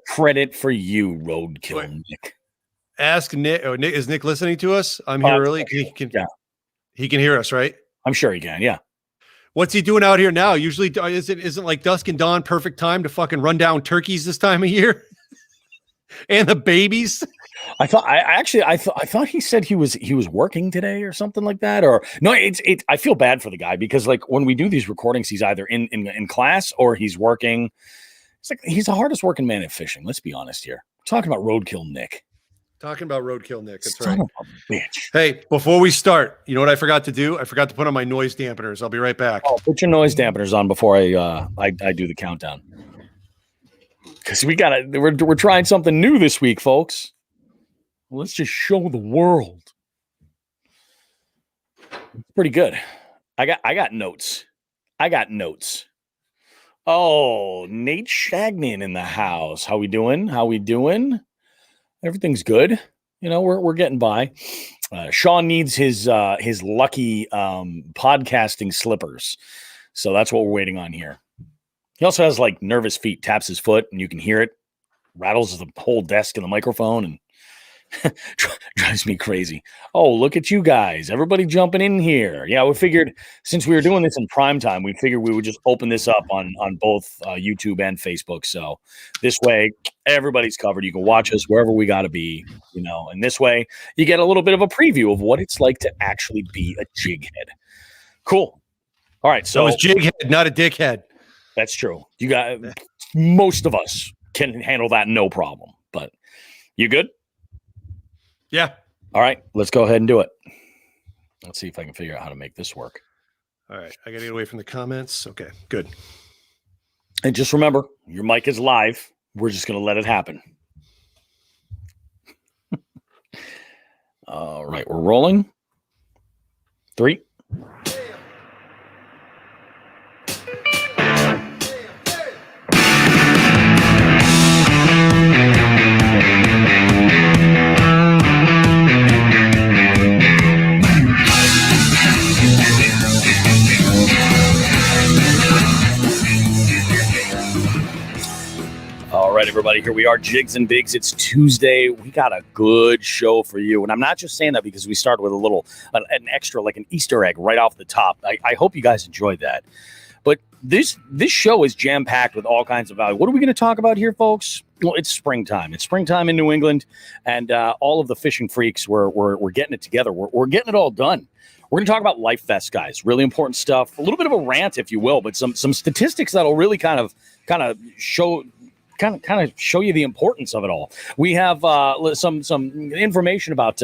Credit for you, Roadkill Nick. Ask Nick. Oh, Nick, is Nick listening to us? I'm here early. He can hear us, right? I'm sure he can. Yeah. What's he doing out here now? Usually, isn't like dusk and dawn perfect time to fucking run down turkeys this time of year, and the babies. I thought he said he was working today or something like that. Or no, I feel bad for the guy because like when we do these recordings, he's either in class or he's working. It's like he's the hardest working man at fishing. Let's be honest here. We're talking about Roadkill Nick. Talking about Roadkill Nick. That's Son right. of a bitch. Hey, before we start, you know what I forgot to do? I forgot to put on my noise dampeners. I'll be right back. Oh, put your noise dampeners on before I do the countdown. Because we're trying something new this week, folks. Let's just show the world. It's pretty good. I got notes. Oh, Nate Shagnon in the house. How we doing? Everything's good. You know, we're getting by. Sean needs his lucky podcasting slippers. So that's what we're waiting on here. He also has like nervous feet, taps his foot and you can hear it, rattles the whole desk and the microphone and drives me crazy. Oh, look at you guys. Everybody jumping in here. Yeah, we figured since we were doing this in prime time, we figured we would just open this up on both YouTube and Facebook. So this way, everybody's covered. You can watch us wherever we got to be, you know, and this way you get a little bit of a preview of what it's like to actually be a jighead. Cool. All right. So it's jighead, not a dickhead. That's true. You got most of us can handle that no problem, but you good? Yeah. All right, let's go ahead and do it. Let's see if I can figure out how to make this work. All right, I got to get away from the comments. Okay, good. And just remember, your mic is live. We're just going to let it happen. All right, we're rolling. 3. All right, everybody, here we are, Jigs and Bigs. It's Tuesday. We got a good show for you. And I'm not just saying that because we started with an extra, like an Easter egg right off the top. I hope you guys enjoyed that. But this show is jam-packed with all kinds of value. What are we going to talk about here, folks? Well, it's springtime. It's springtime in New England. And all of the fishing freaks, we're getting it together. We're getting it all done. We're going to talk about Life Fest, guys. Really important stuff. A little bit of a rant, if you will, but some statistics that'll really kind of show you the importance of it all. We have some information about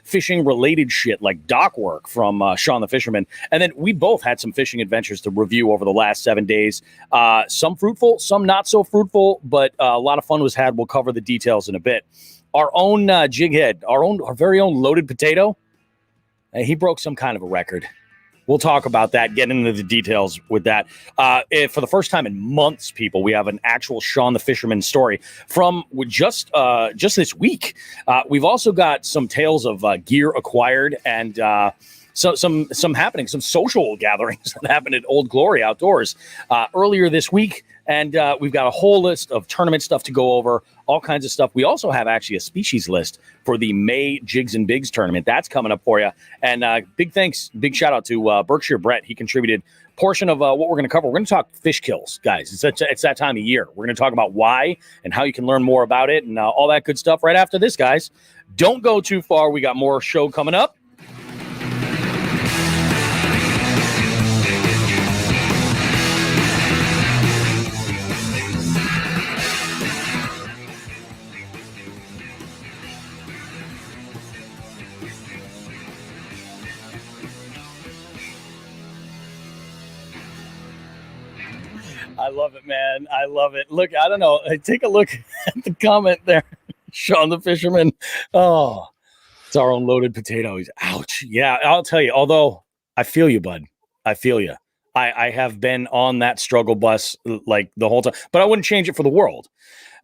fishing related shit like dock work from Sean the Fisherman. And then we both had some fishing adventures to review over the last 7 days. Some fruitful, some not so fruitful, but a lot of fun was had. We'll cover the details in a bit. Our own jighead, our very own Loaded Potato, he broke some kind of a record. We'll talk about that, get into the details with that. For the first time in months, people, we have an actual Sean the Fisherman story from just this week. We've also got some tales of gear acquired and some happenings, some social gatherings that happened at Old Glory Outdoors earlier this week. And we've got a whole list of tournament stuff to go over, all kinds of stuff. We also have actually a species list for the May Jigs and Bigs tournament. That's coming up for you. And big shout out to Berkshire Brett. He contributed a portion of what we're going to cover. We're going to talk fish kills, guys. It's that time of year. We're going to talk about why and how you can learn more about it and all that good stuff right after this, guys. Don't go too far. We got more show coming up. I love it, man. I love it. Look, I don't know. Take a look at the comment there. Sean the Fisherman. Oh, it's our own Loaded Potato. He's ouch. Yeah, I'll tell you. Although I feel you, bud. I feel you. I have been on that struggle bus like the whole time, but I wouldn't change it for the world.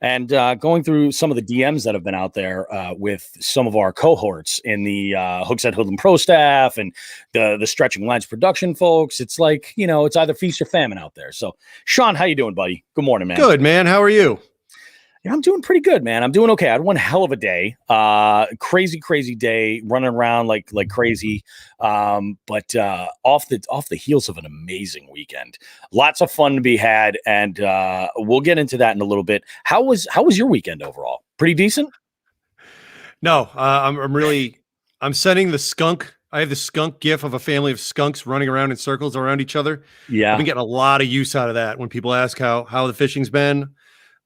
And going through some of the DMs that have been out there with some of our cohorts in the Hookset Hoodlum Pro staff and the Stretching Lines production folks, it's like, you know, it's either feast or famine out there. So, Sean, how you doing, buddy? Good morning, man. Good, man. How are you? Yeah, I'm doing pretty good, man. I'm doing okay. I had one hell of a day. Crazy day, running around like crazy. But off the heels of an amazing weekend. Lots of fun to be had, and we'll get into that in a little bit. How was your weekend overall? Pretty decent? No, I'm sending the skunk. I have the skunk gif of a family of skunks running around in circles around each other. I've Yeah. been getting a lot of use out of that when people ask how the fishing's been,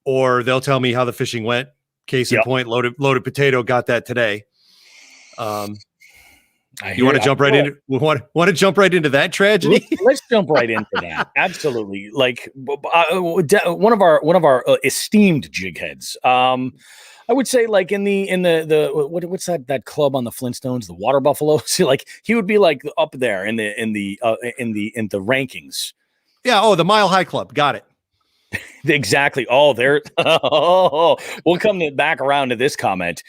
or they'll tell me how the fishing went. Case in Yep. point, loaded potato got that today. You want to jump right into that tragedy? Let's jump right into that. Absolutely. Like one of our esteemed jig heads. I would say like in the what's that club on the Flintstones, the Water Buffaloes? Like he would be like up there in the rankings. Yeah. Oh, the Mile High Club. Got it. Exactly. Oh, there. Oh, we'll come back around to this comment.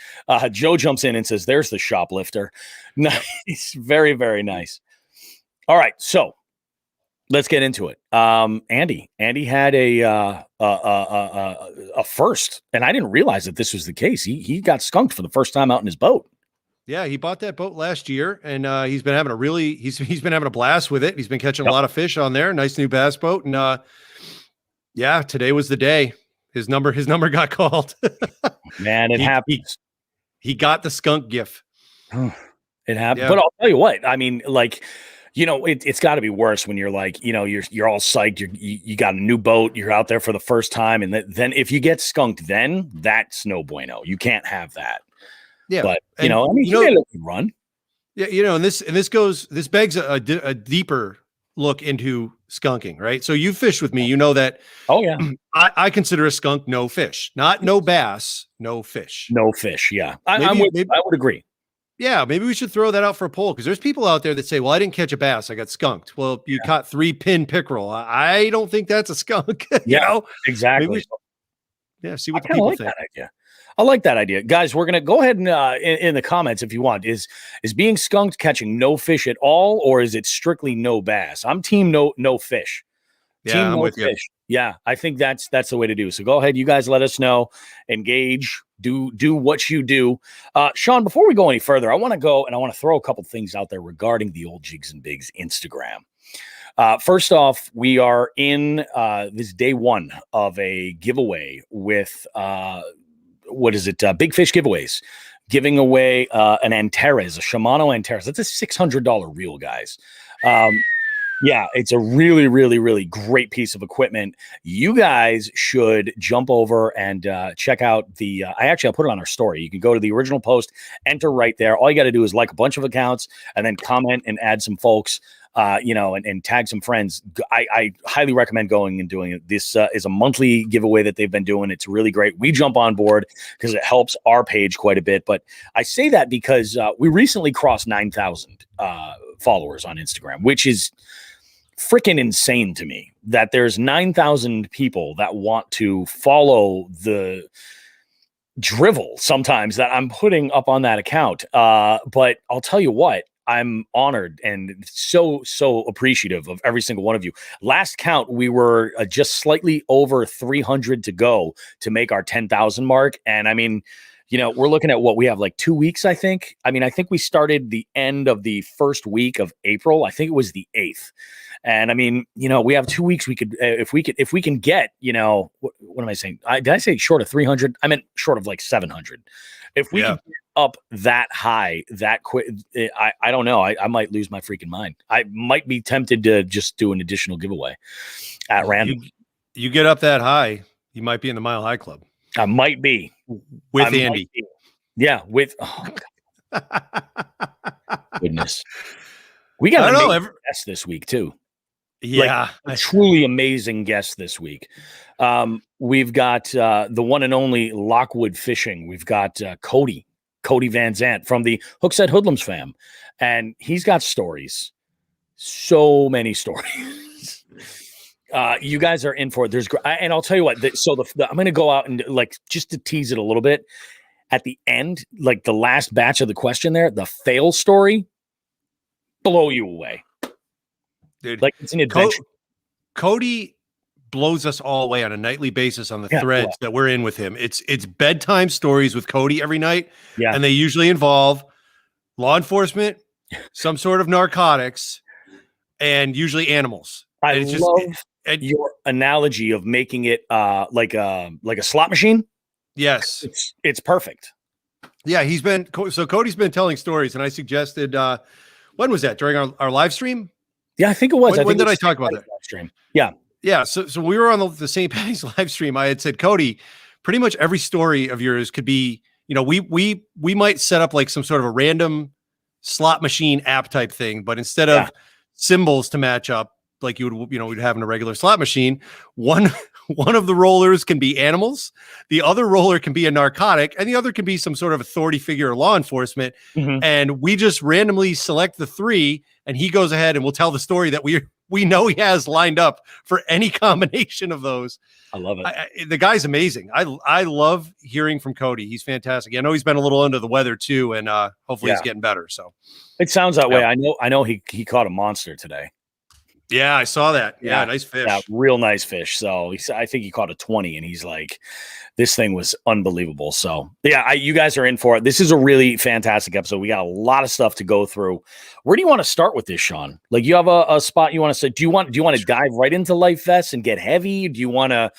Joe jumps in and says, "There's the shoplifter." Nice, very, very nice. All right, so let's get into it. Andy had a first, and I didn't realize that this was the case. He got skunked for the first time out in his boat. Yeah, he bought that boat last year, and he's been having a blast with it. He's been catching a lot of fish on there. Nice new bass boat, and yeah, today was the day. His number got called. Man, it happens. He got the skunk gif. It happened. Yeah. But I'll tell you what, I mean, like, you know, it's got to be worse when you're like, you know, you're all psyched. You got a new boat. You're out there for the first time. And then if you get skunked, then that's no bueno. You can't have that. Yeah. But, you know, I mean, you know, run. Yeah. You know, and this begs a deeper look into skunking, right? So you fish with me, you know that. Oh yeah. I consider a skunk no fish, not no bass, no fish. No fish. Yeah. I would agree. Yeah. Maybe we should throw that out for a poll, because there's people out there that say, well, I didn't catch a bass, I got skunked. Well, you caught 3-pin pickerel. I don't think that's a skunk. You know? Exactly. See what the people think. That idea. I like that idea. Guys, we're going to go ahead and in the comments, if you want, is being skunked catching no fish at all, or is it strictly no bass? I'm team no fish. Yeah, team I'm no with fish. You. Yeah, I think that's the way to do. So go ahead. You guys let us know. Engage. Do what you do. Sean, before we go any further, I want to throw a couple things out there regarding the Old Jigs and Bigs Instagram. First off, we are in this day one of a giveaway with what is it? Big Fish Giveaways, giving away an Antares, a Shimano Antares. That's a $600 reel, guys. Yeah, it's a really, really, really great piece of equipment. You guys should jump over and check out the. I'll put it on our story. You can go to the original post, enter right there. All you got to do is like a bunch of accounts and then comment and add some folks. And tag some friends. I highly recommend going and doing it. This is a monthly giveaway that they've been doing. It's really great. We jump on board because it helps our page quite a bit. But I say that because we recently crossed 9,000 followers on Instagram, which is freaking insane to me that there's 9,000 people that want to follow the drivel sometimes that I'm putting up on that account. But I'll tell you what, I'm honored and so appreciative of every single one of you. Last count, we were just slightly over 300 to go to make our 10,000 mark. And I mean, you know, we're looking at what we have, like 2 weeks, I think. I mean, I think we started the end of the first week of April. I think it was the 8th. And I mean, you know, we have 2 weeks. We could, if we can get, you know, what am I saying? Did I say short of 300? I meant short of like 700. If we can get up that high, that quick, I don't know. I might lose my freaking mind. I might be tempted to just do an additional giveaway at random. You get up that high, you might be in the Mile High Club. I might be with Andy. Yeah, with goodness. We got an amazing guest this week too. Yeah, like, a truly amazing guest this week. We've got the one and only Lockwood Fishing. We've got Cody Van Zant from the Hookset Hoodlums fam, and he's got stories. So many stories. You guys are in for it. And I'll tell you what. I'm going to go out and like just to tease it a little bit. At the end, like the last batch of the question there, the fail story, blow you away. Dude, like it's an adventure. Cody blows us all away on a nightly basis on the Yeah, threads that we're in with him. It's bedtime stories with Cody every night. Yeah. And they usually involve law enforcement, some sort of narcotics, and usually animals. I And it's love your analogy of making it like a slot machine. Yes. It's perfect. Yeah, Cody's been telling stories, and I suggested when was that? During our live stream? Yeah, I think it was. When did I talk about that? Live stream. Yeah. Yeah. So we were on the St. Patty's live stream. I had said, Cody, pretty much every story of yours could be, we might set up like some sort of a random slot machine app type thing, but instead of symbols to match up like you would, we'd have in a regular slot machine, one of the rollers can be animals, the other roller can be a narcotic, and the other can be some sort of authority figure or law enforcement. And we just randomly select the three, and he goes ahead and we'll tell the story that we know he has lined up for any combination of those. I love it. The guy's amazing. I love hearing from Cody. He's fantastic. I know he's been a little under the weather too, and hopefully he's getting better. So it sounds that way. I know he caught a monster today. Yeah, I saw that. Yeah, nice fish. Yeah, real nice fish. So I think he caught a 20, and he's like, this thing was unbelievable. So yeah, you guys are in for it. This is a really fantastic episode. We got a lot of stuff to go through. Where do you want to start with this, Sean? Like, you have a spot you want to say? Do you want to dive right into Life Vests and get heavy? Do you want to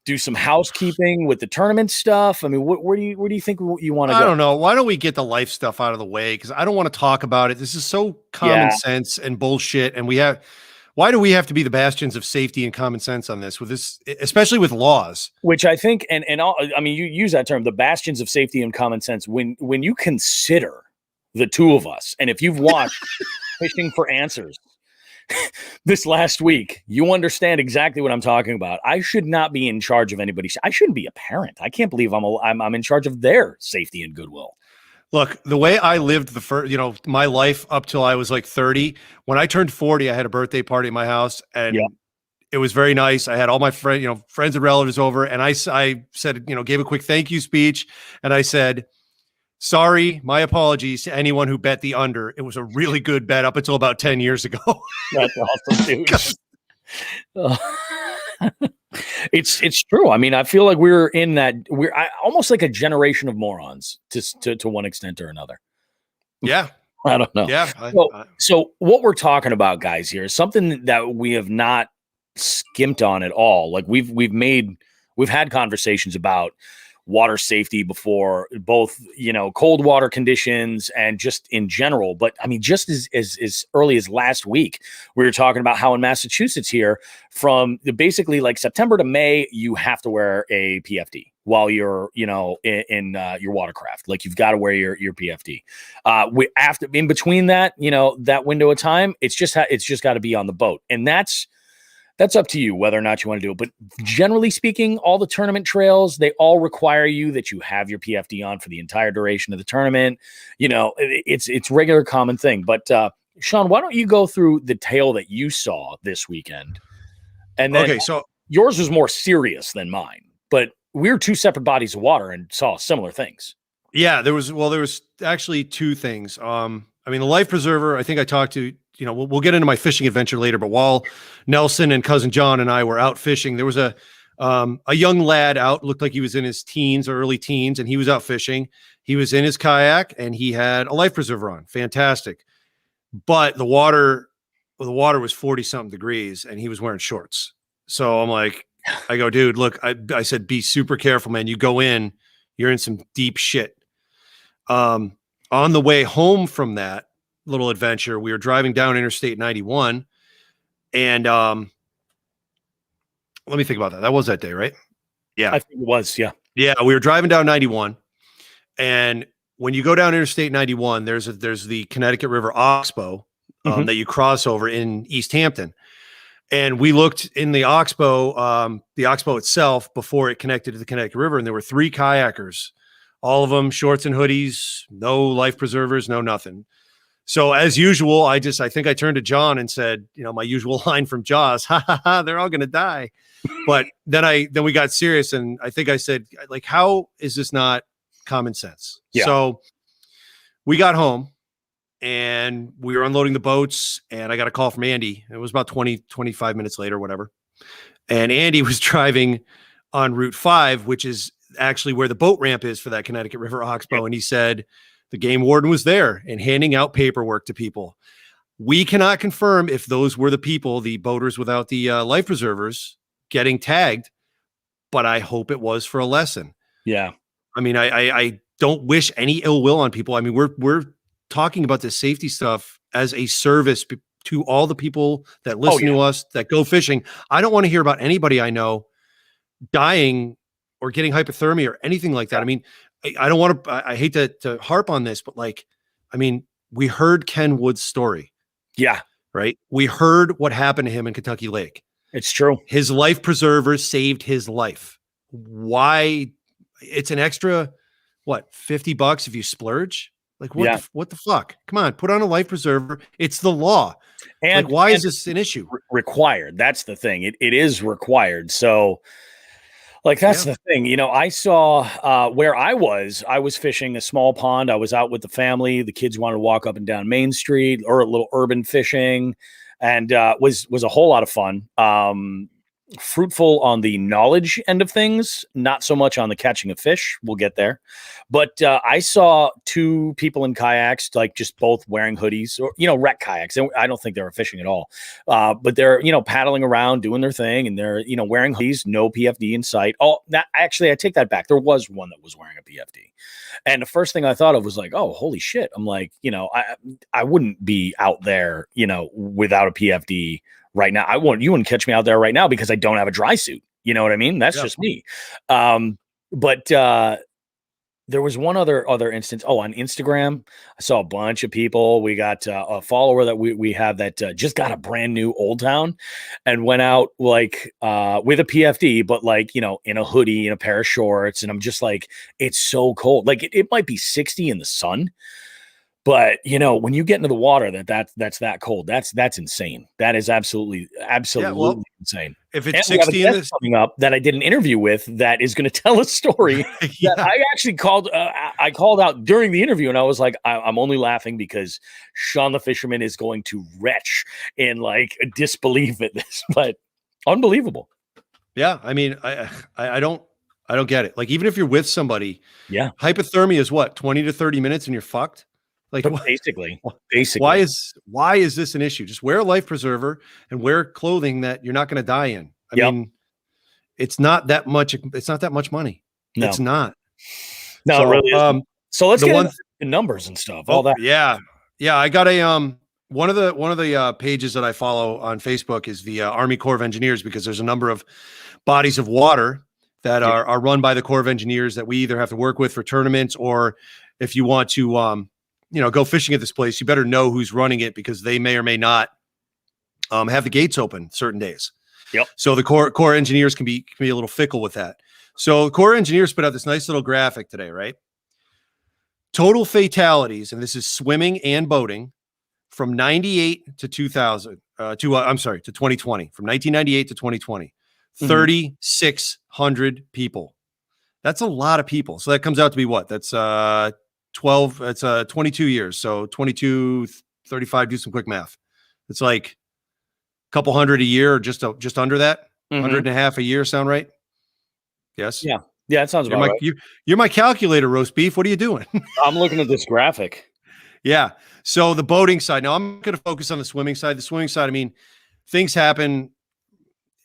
do some housekeeping with the tournament stuff? I mean, where do you think you want to go? I don't know. Why don't we get the life stuff out of the way? Because I don't want to talk about it. This is so common sense and bullshit, and why do we have to be the bastions of safety and common sense on this, with this, especially with laws? Which I think, I mean, you use that term, the bastions of safety and common sense, when you consider the two of us, and if you've watched Fishing for Answers this last week, you understand exactly what I'm talking about. I should not be in charge of anybody. I shouldn't be a parent. I can't believe I'm in charge of their safety and goodwill. Look, the way I lived my life up till I was like 30, when I turned 40, I had a birthday party at my house, and it was very nice. I had all my friends and relatives over, and I said, gave a quick thank you speech. And I said, sorry, my apologies to anyone who bet the under. It was a really good bet up until about 10 years ago. That's awesome, dude. It's true. I mean, I feel like we're almost like a generation of morons to one extent or another. Yeah. I don't know. Yeah. So what we're talking about, guys, here is something that we have not skimped on at all. Like we've had conversations about water safety before, both, cold water conditions and just in general. But I mean, just as early as last week, we were talking about how in Massachusetts here, from basically like September to May, you have to wear a PFD while you're, in your watercraft. Like, you've got to wear your PFD. In between that, that window of time, it's just got to be on the boat. And that's up to you whether or not you want to do it. But generally speaking, all the tournament trails, they all require you that you have your PFD on for the entire duration of the tournament. It's regular common thing. But Sean, why don't you go through the tale that you saw this weekend? And then so yours was more serious than mine, but we're two separate bodies of water and saw similar things. Yeah, there was actually two things. I mean, the life preserver, I think I talked to, we'll get into my fishing adventure later, but while Nelson and cousin John and I were out fishing, there was a young lad out, looked like he was in his teens or early teens, and he was out fishing. He was in his kayak and he had a life preserver on. Fantastic. But the water was 40 something degrees and he was wearing shorts. So I'm like, I go, dude, look, I said, be super careful, man. You go in, you're in some deep shit. On the way home from that little adventure, we were driving down Interstate 91, and let me think about that. That was that day, right? Yeah, I think it was. Yeah. We were driving down 91, and when you go down Interstate 91, there's the Connecticut River Oxbow that you cross over in East Hampton. And we looked in the Oxbow itself before it connected to the Connecticut River, and there were 3 kayakers, all of them shorts and hoodies, no life preservers, no nothing. So as usual, I think I turned to John and said, my usual line from Jaws, ha ha ha, they're all going to die. But then we got serious, and I think I said, like, how is this not common sense? Yeah. So we got home and we were unloading the boats, and I got a call from Andy. It was about 20, 25 minutes later, whatever. And Andy was driving on Route 5, which is actually where the boat ramp is for that Connecticut River Oxbow. And he said the game warden was there and handing out paperwork to people. We cannot confirm if those were the people, the boaters without the life preservers, getting tagged, but I hope it was for a lesson. Yeah. I mean, I don't wish any ill will on people. I mean, we're talking about this safety stuff as a service to all the people that listen to us, that go fishing. I don't want to hear about anybody I know dying or getting hypothermia or anything like that. I mean, I don't want to, I hate to harp on this, but like, I mean, we heard Ken Wood's story. Yeah. Right. We heard what happened to him in Kentucky Lake. It's true. His life preservers saved his life. Why? It's an extra, what, $50 if you splurge? Like, what the fuck? Come on, put on a life preserver. It's the law. And like, why is this an issue? Required. That's the thing. It is required. So, like, that's the thing. You know, I saw where I was fishing a small pond. I was out with the family. The kids wanted to walk up and down Main Street, or a little urban fishing, and was a whole lot of fun. Fruitful on the knowledge end of things, not so much on the catching of fish. We'll get there. But I saw two people in kayaks, like just both wearing hoodies, or, you know, wreck kayaks. I don't think they were fishing at all. But they're, you know, paddling around, doing their thing, and they're, you know, wearing hoodies, no PFD in sight. Oh, that actually, I take that back. There was one that was wearing a PFD. And the first thing I thought of was like, oh, holy shit. I'm like, you know, I wouldn't be out there, you know, without a PFD right now. You wouldn't catch me out there right now because I don't have a dry suit. You know what I mean? That's just me. But there was one other instance. Oh, on Instagram, I saw a bunch of people. We got a follower that we have that just got a brand new Old Town and went out like with a PFD, but like, you know, in a hoodie and a pair of shorts. And I'm just like, it's so cold. Like it might be 60 in the sun. But, you know, when you get into the water, that's that cold. That's insane. That is absolutely insane. If it's 60 in this coming up that I did an interview with, that is going to tell a story that I actually called. I called out during the interview, and I was like, I'm only laughing because Sean the Fisherman is going to retch in like disbelief at this, but unbelievable. Yeah, I mean, I don't get it. Like, even if you're with somebody, hypothermia is what, 20 to 30 minutes, and you're fucked. Like, basically, why is this an issue? Just wear a life preserver and wear clothing that you're not going to die in. I mean, it's not that much. It's not that much money. No. It's not. No, it really isn't. So let's get into the numbers and stuff. All that. Yeah. I got a one of the pages that I follow on Facebook is the Army Corps of Engineers, because there's a number of bodies of water that are run by the Corps of Engineers that we either have to work with for tournaments, or if you want to you know, go fishing at this place, you better know who's running it, because they may or may not have the gates open certain days. Yep. So the Corps engineers can be a little fickle with that. So the Corps engineers put out this nice little graphic today, right? Total fatalities, and this is swimming and boating, from 98 to 2000 to 2020, from 1998 to 2020, 3,600 people. That's a lot of people. So that comes out to be what? That's 22 years. So 22, 35, do some quick math. It's like a couple hundred a year, or just under that. 100 and a half a year. Sound right? Yes. Yeah. It sounds about right. You're my calculator, roast beef. What are you doing? I'm looking at this graphic. Yeah. So the boating side. Now I'm going to focus on the swimming side. The swimming side, I mean, things happen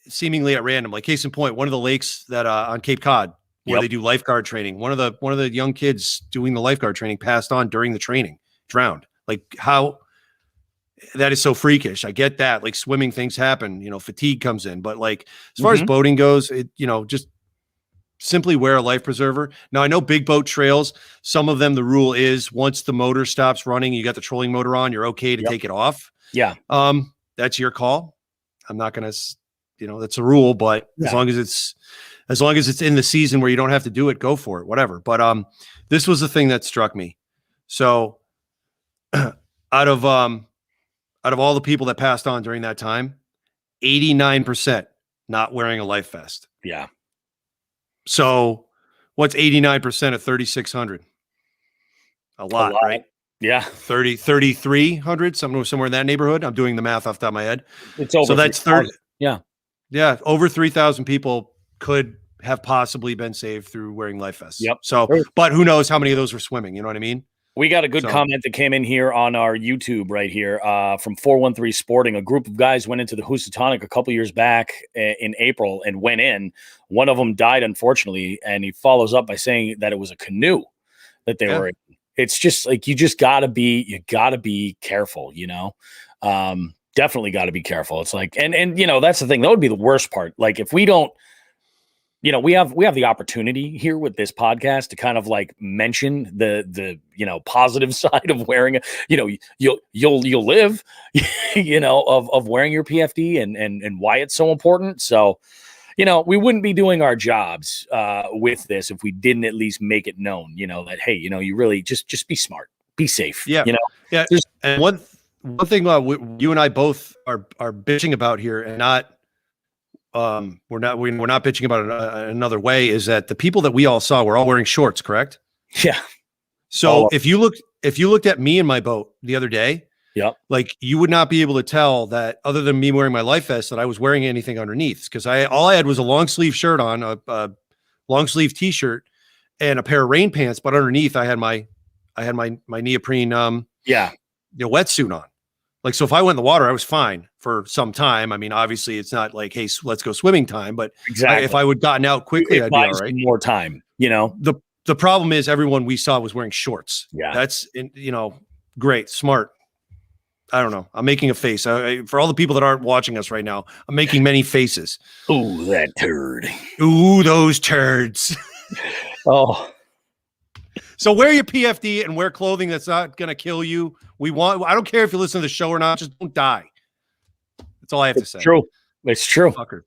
seemingly at random. Like, case in point, one of the lakes that on Cape Cod, where they do lifeguard training, one of the young kids doing the lifeguard training passed on during the training, drowned. Like, how that is so freakish. I get that. Like, swimming, things happen, you know, fatigue comes in, but like, as far as boating goes, it, you know, just simply wear a life preserver. Now, I know big boat trails, some of them, the rule is once the motor stops running, you got the trolling motor on, you're okay to take it off. Yeah. That's your call. I'm not going to, you know, that's a rule, but as long as it's in the season where you don't have to do it, go for it, whatever. But this was the thing that struck me. So out of all the people that passed on during that time, 89% not wearing a life vest. Yeah. So what's 89% of 3,600? A lot, right? Yeah. 3,300, somewhere in that neighborhood. I'm doing the math off the top of my head. It's over. So that's 30. Yeah. Yeah, over 3,000 people could have possibly been saved through wearing life vests. Yep. So, but who knows how many of those were swimming? You know what I mean? We got a good comment that came in here on our YouTube right here from 413 Sporting. A group of guys went into the Housatonic a couple years back in April and went in. One of them died, unfortunately, and he follows up by saying that it was a canoe that they were in. It's just like you gotta be careful, you know. Definitely got to be careful. It's like, and you know, that's the thing. That would be the worst part. Like if we don't, you know, we have the opportunity here with this podcast to kind of like mention the you know, positive side of wearing it. You know, you'll live, you know, of wearing your PFD and why it's so important. So, you know, we wouldn't be doing our jobs with this if we didn't at least make it known, you know, that hey, you know, you really just be smart, be safe. Yeah, you know. Yeah. And one thing you and I both are bitching about here, and not we're not bitching about it another way, is that the people that we all saw were all wearing shorts, correct? Yeah. So if you looked at me in my boat the other day, yep, like you would not be able to tell that other than me wearing my life vest that I was wearing anything underneath, because all I had was a long sleeve shirt on, a long sleeve t-shirt, and a pair of rain pants, but underneath I had my neoprene wetsuit on. Like, so if I went in the water, I was fine for some time. I mean, obviously it's not like, hey, let's go swimming time, but exactly, if I would gotten out quickly, I'd be all right. More time, you know. The problem is everyone we saw was wearing shorts. Yeah, that's, you know, great, smart. I don't know. I'm making a face for all the people that aren't watching us right now. I'm making many faces. Ooh, that turd. Ooh, those turds. Oh. So wear your PFD and wear clothing that's not going to kill you. I don't care if you listen to the show or not. Just don't die. That's all I have to say. True. It's true. Fuckers.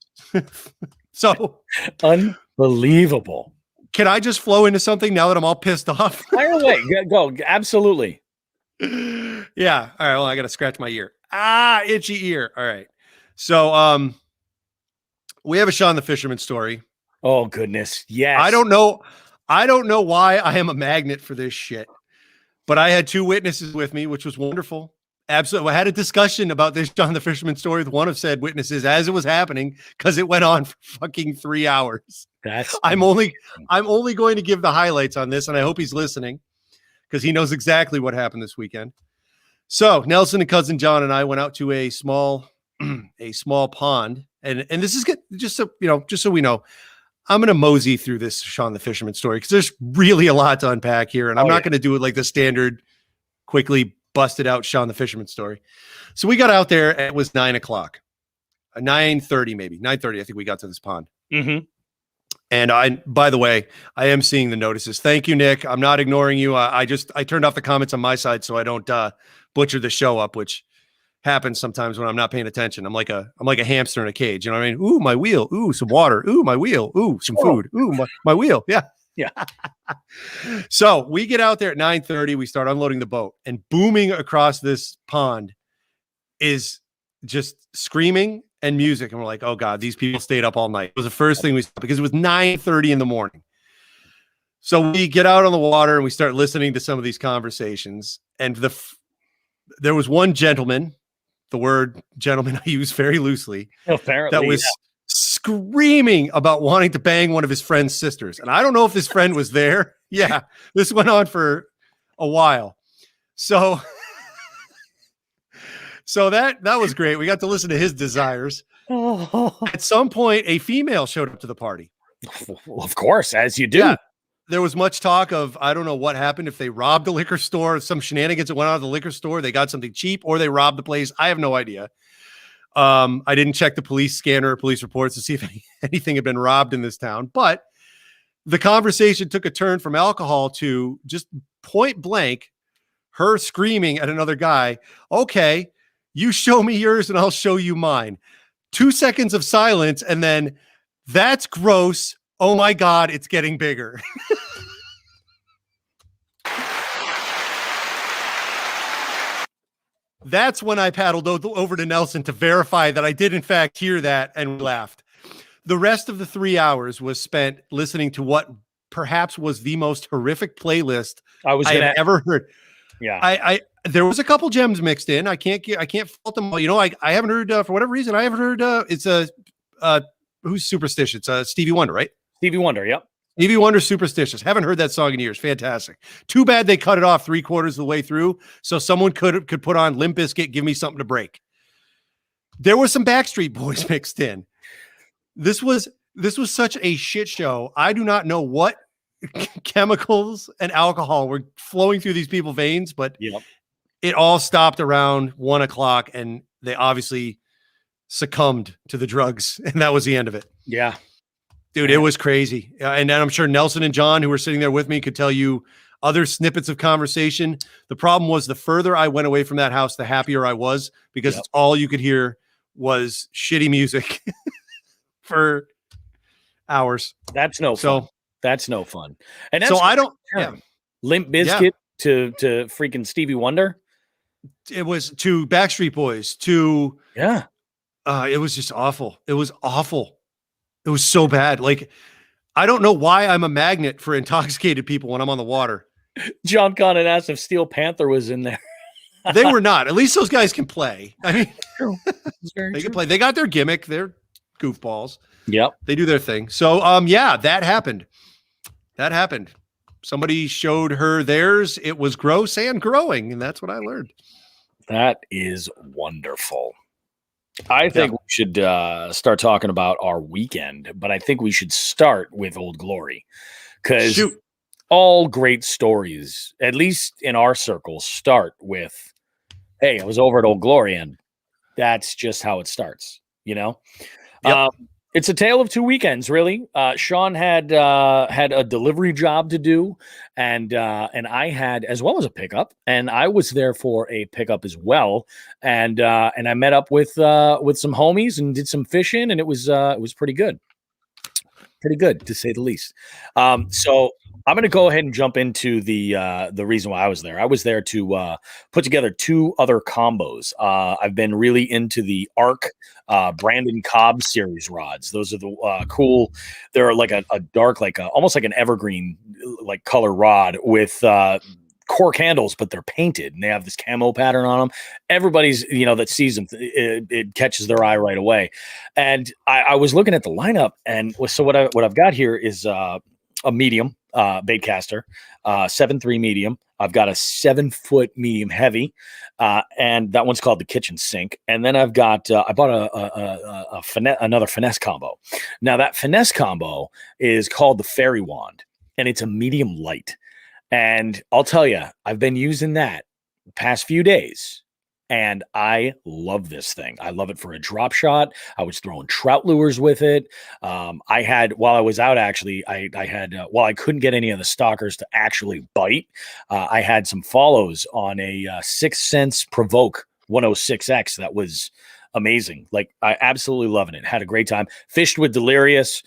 So unbelievable. Can I just flow into something now that I'm all pissed off? Fire away. Go. Absolutely. Yeah. All right. Well, I got to scratch my ear. Itchy ear. All right. So, we have a Sean the Fisherman story. Oh goodness. Yes. I don't know why I am a magnet for this shit, but I had two witnesses with me, which was wonderful. Absolutely. I had a discussion about this John the Fisherman story with one of said witnesses as it was happening, because it went on for fucking 3 hours. I'm only going to give the highlights on this, and I hope he's listening because he knows exactly what happened this weekend. So Nelson and cousin John and I went out to a small pond, and this is good. Just so we know, I'm going to mosey through this Sean the Fisherman story because there's really a lot to unpack here, and I'm not going to do it like the standard quickly busted out Sean the Fisherman story. So we got out there, and it was 9:00, 9:30 maybe 9:30. I think we got to this pond. Mm-hmm. And by the way, I am seeing the notices. Thank you, Nick. I'm not ignoring you. I turned off the comments on my side so I don't butcher the show up, which happens sometimes when I'm not paying attention. I'm like a hamster in a cage. You know what I mean? Ooh, my wheel. Ooh, some water. Ooh, my wheel. Ooh, some food. Ooh, my wheel. Yeah. Yeah. So we get out there at 9:30. We start unloading the boat, and booming across this pond is just screaming and music. And we're like, oh God, these people stayed up all night. It was the first thing we saw because it was 9:30 in the morning. So we get out on the water and we start listening to some of these conversations. And there was one gentleman, the word gentleman I use very loosely, apparently, that was screaming about wanting to bang one of his friend's sisters. And I don't know if this friend was there. Yeah, this went on for a while. So that was great. We got to listen to his desires. At some point, a female showed up to the party. Of course, as you do. Yeah. There was much talk of, I don't know what happened, if they robbed a liquor store, some shenanigans that went on at the liquor store, they got something cheap, or they robbed the place. I have no idea. I didn't check the police scanner or police reports to see if anything had been robbed in this town. But the conversation took a turn from alcohol to just point blank, her screaming at another guy, okay, you show me yours and I'll show you mine. 2 seconds of silence, and then, that's gross. Oh my God, it's getting bigger. That's when I paddled over to Nelson to verify that I did in fact hear that, and we laughed. The rest of the 3 hours was spent listening to what perhaps was the most horrific playlist I have ever heard. Yeah. There was a couple gems mixed in. I can't fault them all. You know, I haven't heard for whatever reason. I haven't heard. It's a who's superstitious? Stevie Wonder, right? Stevie Wonder. Yep. Stevie Wonder, Superstitious. Haven't heard that song in years. Fantastic. Too bad they cut it off 3/4 of the way through, so someone could put on Limp Bizkit, Give Me Something to Break. There were some Backstreet Boys mixed in. This was such a shit show. I do not know what chemicals and alcohol were flowing through these people's veins, but it all stopped around 1 o'clock, and they obviously succumbed to the drugs, and that was the end of it. Yeah. Dude, it was crazy. And then I'm sure Nelson and John, who were sitting there with me, could tell you other snippets of conversation. The problem was the further I went away from that house, the happier I was, because it's all you could hear was shitty music for hours. That's no fun. That's no fun. And that's so I don't Limp Bizkit to freaking Stevie Wonder. It was to Backstreet Boys to it was just awful. It was awful. It was so bad. Like, I don't know why I'm a magnet for intoxicated people when I'm on the water. John Connon asked if Steel Panther was in there. They were not. At least those guys can play. I mean, they can play. They got their gimmick. They're goofballs. Yep. They do their thing. So, that happened. That happened. Somebody showed her theirs. It was gross and growing, and that's what I learned. That is wonderful. I think we should start talking about our weekend, but I think we should start with Old Glory, because all great stories, at least in our circles, start with, hey, I was over at Old Glory, and that's just how it starts, you know? It's a tale of two weekends, really. Sean had a delivery job to do, and I had as well as a pickup, and I was there for a pickup as well. And I met up with some homies and did some fishing, and it was pretty good, to say the least. So I'm going to go ahead and jump into the reason why I was there. I was there to put together two other combos. I've been really into the ARC Brandon Cobb series rods. Those are the cool. They're like a dark, almost like an evergreen like color rod with cork handles, but they're painted and they have this camo pattern on them. Everybody's, that sees them, it catches their eye right away. And I was looking at the lineup, and so what I've got here is a medium bait caster, 7.3 medium. I've got a 7-foot medium heavy, and that one's called the Kitchen Sink. And then I've got I bought another finesse combo. Now that finesse combo is called the Fairy Wand, and it's a medium light. And I'll tell you, I've been using that the past few days, and I love this thing. I love it for a drop shot. I was throwing trout lures with it. I had, while I was out, actually, I had, while I couldn't get any of the stalkers to actually bite, I had some follows on a 6 Sense Provoke 106X. That was amazing. Like, I absolutely loving it. Had a great time. Fished with Delirious.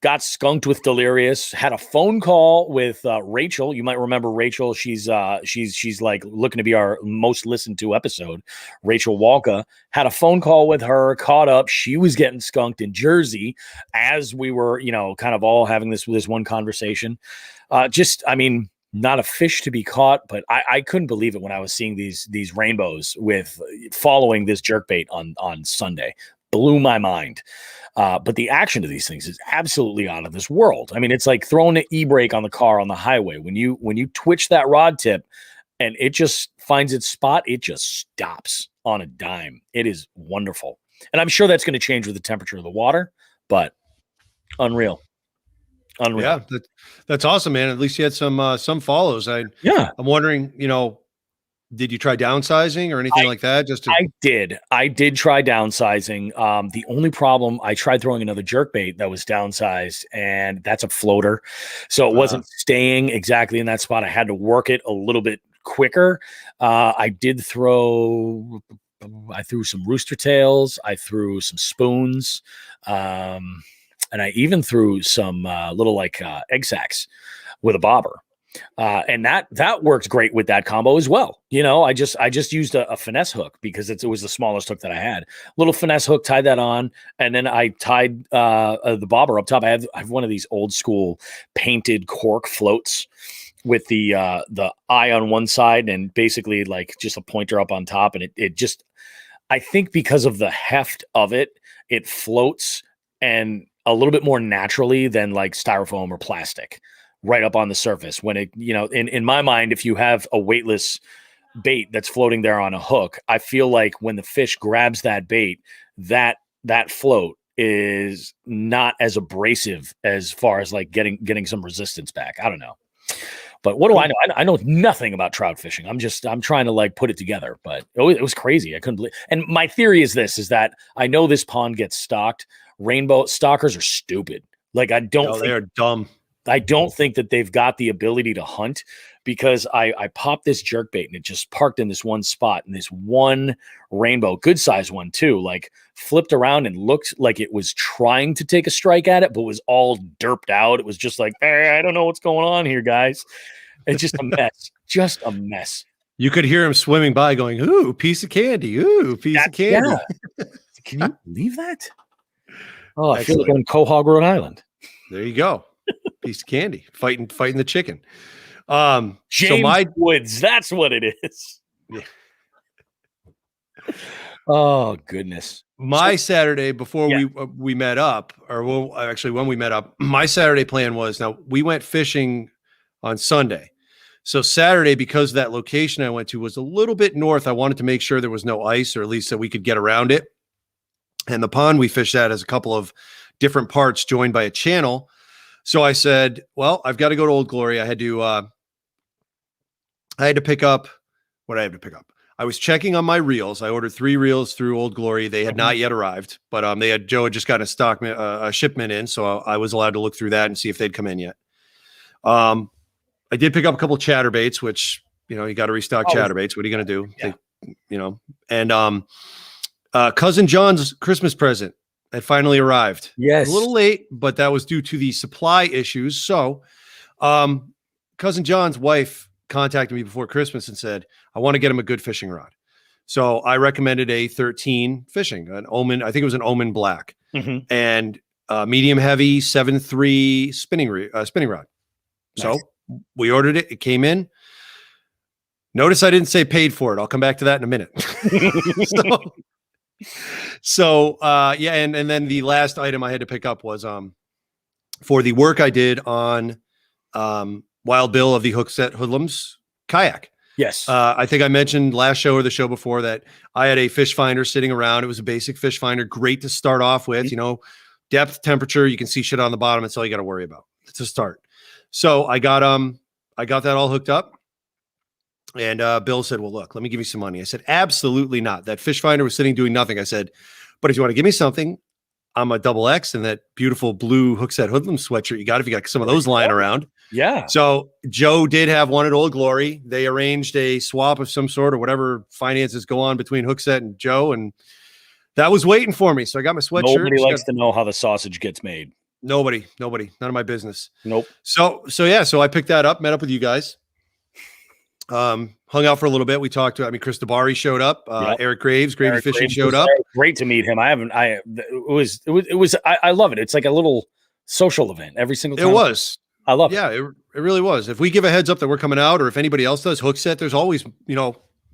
Got skunked with Delirious. Had a phone call with Rachel. You might remember Rachel. She's like looking to be our most listened to episode. Rachel Walka. Had a phone call with her. Caught up. She was getting skunked in Jersey as we were, kind of all having this one conversation. Not a fish to be caught, but I couldn't believe it when I was seeing these rainbows with following this jerkbait on Sunday. Blew my mind. But the action of these things is absolutely out of this world. I mean, it's like throwing an e-brake on the car on the highway. When you twitch that rod tip and it just finds its spot, it just stops on a dime. It is wonderful. And I'm sure that's going to change with the temperature of the water, but unreal. Yeah, that's awesome, man. At least you had some follows. I'm wondering, did you try downsizing or anything like that? I did try downsizing. The only problem, I tried throwing another jerkbait that was downsized, and that's a floater. So it wasn't staying exactly in that spot. I had to work it a little bit quicker. I threw some rooster tails. I threw some spoons. And I even threw some little egg sacs with a bobber. And that worked great with that combo as well. I just used a finesse hook because it was the smallest hook that I had. Little finesse hook, tied that on, and then I tied the bobber up top. I have one of these old school painted cork floats with the eye on one side and basically like just a pointer up on top. And it just, I think because of the heft of it, it floats and a little bit more naturally than like styrofoam or plastic right up on the surface. When it, in my mind, if you have a weightless bait that's floating there on a hook, I feel like when the fish grabs that bait, that float is not as abrasive as far as like getting some resistance back. I don't know. But what do I know? I know nothing about trout fishing. I'm trying to like put it together, but it was crazy. I couldn't believe. And my theory is that I know this pond gets stocked. Rainbow stalkers are stupid. Like they're dumb. I don't think that they've got the ability to hunt, because I popped this jerkbait and it just parked in this one spot, and this one rainbow, good size one too, like flipped around and looked like it was trying to take a strike at it, but was all derped out. It was just like, hey, I don't know what's going on here, guys. It's just a mess. Just a mess. You could hear him swimming by going, ooh, piece of candy. Ooh, piece of candy. Yeah. Can you believe that? Oh, I feel like I'm in Quahog, Rhode Island. There you go. Piece of candy. Fighting the chicken. James Woods, that's what it is. Yeah. Oh, goodness. My Saturday before we met up, or when we met up, my Saturday plan was, now we went fishing on Sunday. So Saturday, because that location I went to was a little bit north, I wanted to make sure there was no ice, or at least that we could get around it. And the pond we fished at has a couple of different parts joined by a channel. So I said, well, I've got to go to Old Glory. I had to pick up what I had to pick up. I was checking on my reels. I ordered 3 reels through Old Glory. They had not yet arrived, but Joe had just gotten a shipment in. So I was allowed to look through that and see if they'd come in yet. I did pick up a couple of chatterbaits, which, you got to restock chatterbaits. What are you going to do? Yeah. And Cousin John's Christmas present had finally arrived. Yes. A little late, but that was due to the supply issues. So Cousin John's wife contacted me before Christmas and said, I want to get him a good fishing rod. So I recommended a 13 fishing, an Omen. I think it was an Omen Black, and medium heavy 7.3 spinning rod. Nice. So we ordered it. It came in. Notice I didn't say paid for it. I'll come back to that in a minute. So and then the last item I had to pick up was for the work I did on Wild Bill of the Hookset Hoodlums kayak. Yes. I think I mentioned last show or the show before that I had a fish finder sitting around. It was a basic fish finder, great to start off with, depth, temperature, you can see shit on the bottom. That's all you got to worry about. It's a start. So I got that all hooked up. And Bill said, well, look, let me give you some money. I said, absolutely not. That fish finder was sitting doing nothing. I said, but if you want to give me something, I'm a double X and that beautiful blue Hookset Hoodlum sweatshirt you got some of those lying around. Yeah. So Joe did have one at Old Glory. They arranged a swap of some sort or whatever finances go on between Hookset and Joe. And that was waiting for me. So I got my sweatshirt. Nobody likes to know how the sausage gets made. Nobody, none of my business. Nope. So I picked that up, met up with you guys. Hung out for a little bit. We talked to, Chris DeBari showed up. Eric Graves, Gravy Fishing showed up. Great to meet him. I love it. It's like a little social event every single time. It was. I love it. Yeah, it really was. If we give a heads up that we're coming out, or if anybody else does, Hookset, there's always,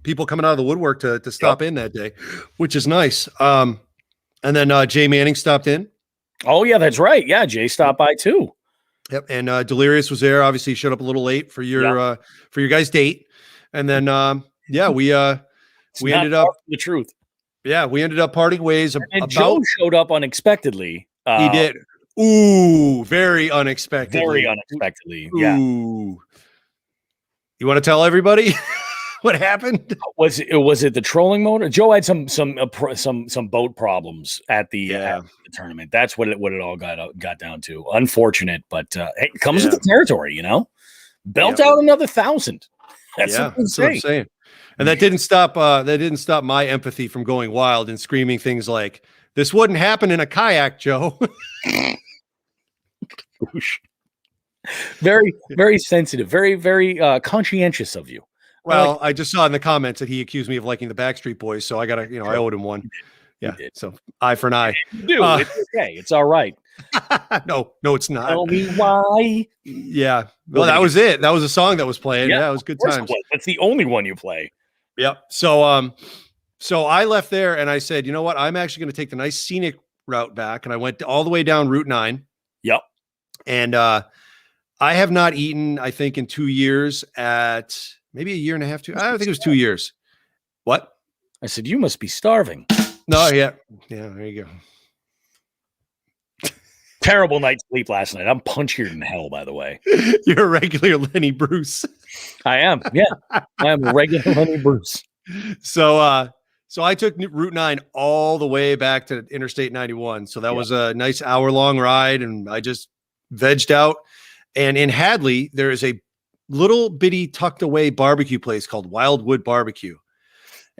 people coming out of the woodwork to stop in that day, which is nice. And then Jay Manning stopped in. Oh yeah, that's right. Yeah, Jay stopped by too. Yep. And Delirious was there. Obviously showed up a little late for your guys' date. And then we ended up the truth. Yeah, we ended up parting ways. And Joe showed up unexpectedly. He did. Ooh, very unexpectedly. Very unexpectedly. Yeah. Ooh. You want to tell everybody what happened? Was it the trolling motor? Joe had some boat problems at the tournament. That's what it all got down to. Unfortunate, but it comes with the territory, Belt out another 1,000. That's what I'm saying. And that didn't stop my empathy from going wild and screaming things like, "This wouldn't happen in a kayak, Joe." Very, very sensitive, very, very conscientious of you. Well, I just saw in the comments that he accused me of liking the Backstreet Boys, so I gotta, I owed him one. Yeah, so eye for an eye. Dude, it's okay. It's all right. No, it's not. Tell me why. Yeah. Well, that was it. That was a song that was playing. Yeah, it was good times. That's the only one you play. Yep. So I left there and I said, you know what? I'm actually going to take the nice scenic route back, and I went all the way down Route 9. Yep. And I have not eaten, I think, in 2 years at maybe a year and a half. I think it was 2 years. What? I said, you must be starving. No, yeah. Yeah, there you go. Terrible night's sleep last night. I'm punchier than hell, by the way. You're a regular Lenny Bruce. I am. Yeah. I am a regular Lenny Bruce. So I took Route 9 all the way back to Interstate 91. So that was a nice hour-long ride, and I just vegged out. And in Hadley, there is a little bitty tucked away barbecue place called Wildwood Barbecue.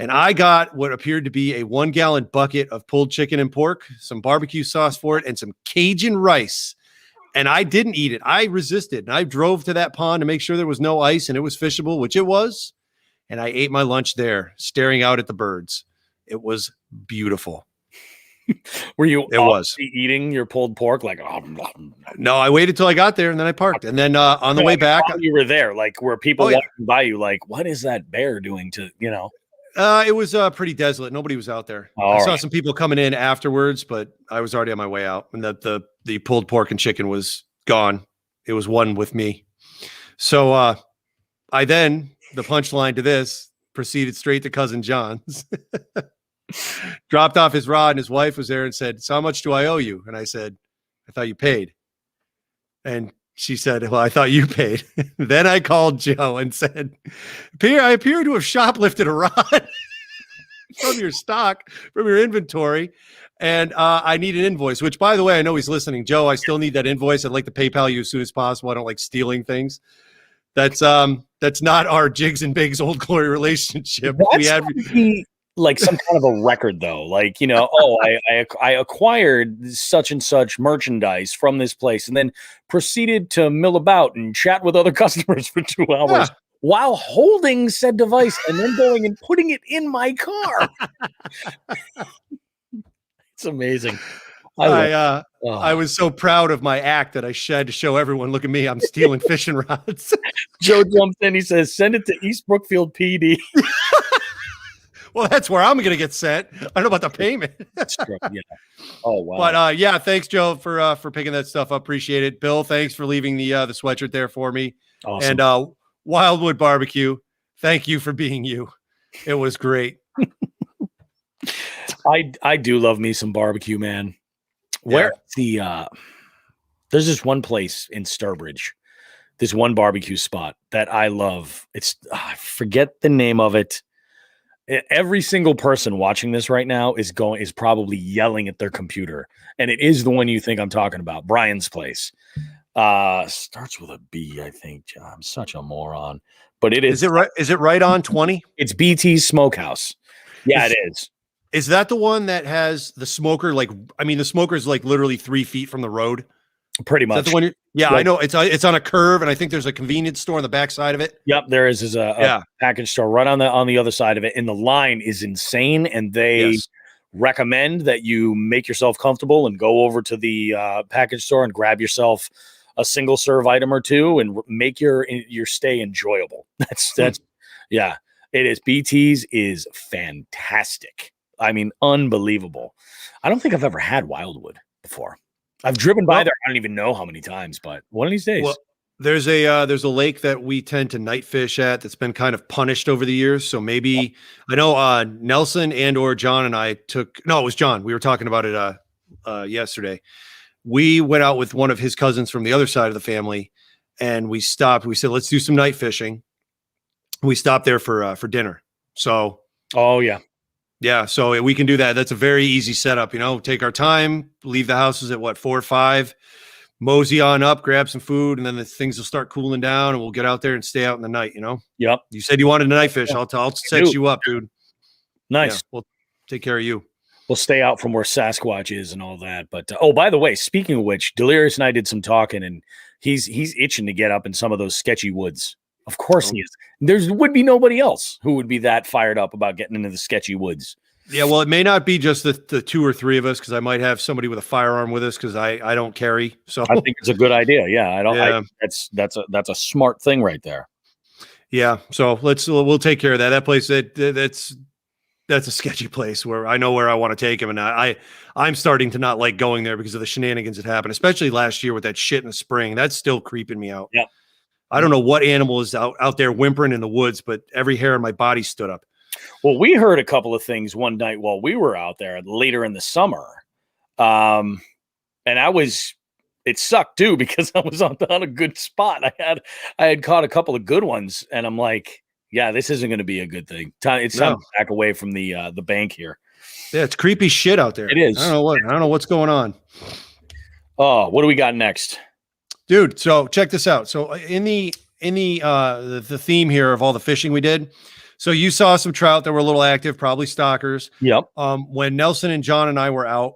And I got what appeared to be a 1-gallon bucket of pulled chicken and pork, some barbecue sauce for it, and some Cajun rice. And I didn't eat it. I resisted. And I drove to that pond to make sure there was no ice and it was fishable, which it was. And I ate my lunch there, staring out at the birds. It was beautiful. Were you was eating your pulled pork? Like, no, I waited till I got there and then I parked. And then on the way back, you were there. Like, were people walking by you? Like, what is that bear doing to, you know? It was pretty desolate. Nobody was out there. I saw some people coming in afterwards, but I was already on my way out, and that the pulled pork and chicken was gone. It was one with me. So I then, the punchline to this, proceeded straight to Cousin John's, dropped off his rod, and his wife was there and said, "So how much do I owe you?" And I said, "I thought you paid." And she said, "Well, I thought you paid." Then I called Joe and said, I appear to have shoplifted a rod from your stock, from your inventory. And I need an invoice, which, by the way, I know he's listening. Joe, I still need that invoice. I'd like to PayPal you as soon as possible. I don't like stealing things. That's not our Jigs and Bigs Old Glory relationship. Like some kind of a record, though, like, you know, I acquired such and such merchandise from this place and then proceeded to mill about and chat with other customers for 2 hours while holding said device and then going and putting it in my car. It's amazing. I was so proud of my act that I had to show everyone, look at me, I'm stealing fishing rods. Joe jumps in, he says, "Send it to East Brookfield PD." Well, that's where I'm going to get sent. I don't know about the payment. That's true. Yeah. Oh, wow. But thanks, Joe, for picking that stuff up. Appreciate it. Bill, thanks for leaving the sweatshirt there for me. Awesome. And Wildwood Barbecue, thank you for being you. It was great. I do love me some barbecue, man. Where there's this one place in Sturbridge, this one barbecue spot that I love. It's I forget the name of it. Every single person watching this right now is probably yelling at their computer, and it is the one you think I'm talking about. Brian's Place starts with a B, I think. I'm such a moron, but it is. Is it right? Is it right on 20? It's BT's Smokehouse. Yeah, it is. Is that the one that has the smoker? Like, I mean, the smoker is like literally 3 feet from the road. Pretty much. Is that the one? Yeah, I know. It's on a curve, and I think there's a convenience store on the back side of it. Yep, there is a package store right on the other side of it, and the line is insane. And they recommend that you make yourself comfortable and go over to the package store and grab yourself a single serve item or two and make your stay enjoyable. That's yeah, it is. BT's is fantastic. I mean, unbelievable. I don't think I've ever had Wildwood before. I've driven by there. I don't even know how many times, but one of these days. Well, there's a lake that we tend to night fish at that's been kind of punished over the years. So maybe I know Nelson or John and I it was John. We were talking about it yesterday. We went out with one of his cousins from the other side of the family, and we stopped. We said, let's do some night fishing. We stopped there for dinner. So, yeah, so we can do that. That's a very easy setup. You know, take our time, leave the houses at 4 or 5, mosey on up, grab some food, and then the things will start cooling down, and we'll get out there and stay out in the night. You know. Yep. You said you wanted a night fish. I'll set you up, dude. Nice. Yeah, we'll take care of you. We'll stay out from where Sasquatch is and all that. But by the way, speaking of which, Delirious and I did some talking, and he's itching to get up in some of those sketchy woods. Of course he is. There would be nobody else who would be that fired up about getting into the sketchy woods. Yeah, well, it may not be just the 2 or 3 of us, because I might have somebody with a firearm with us, because I don't carry. So I think it's a good idea. Yeah, I don't. Yeah. That's a smart thing right there. Yeah, so we'll take care of that. That place that's that's a sketchy place where I know where I want to take him. And I'm starting to not like going there because of the shenanigans that happened, especially last year with that shit in the spring. That's still creeping me out. Yeah. I don't know what animal is out there whimpering in the woods, but every hair on my body stood up. Well, we heard a couple of things one night while we were out there later in the summer. And it sucked too, because I was on a good spot. I had caught a couple of good ones, and I'm like, yeah, this isn't going to be a good thing. It's time to back away from the bank here. Yeah, it's creepy shit out there. It is. I don't know what's going on. Oh, what do we got next, dude? So check this out. So in the theme here of all the fishing we did, so you saw some trout that were a little active, probably stockers. Yep. When Nelson and John and I were out,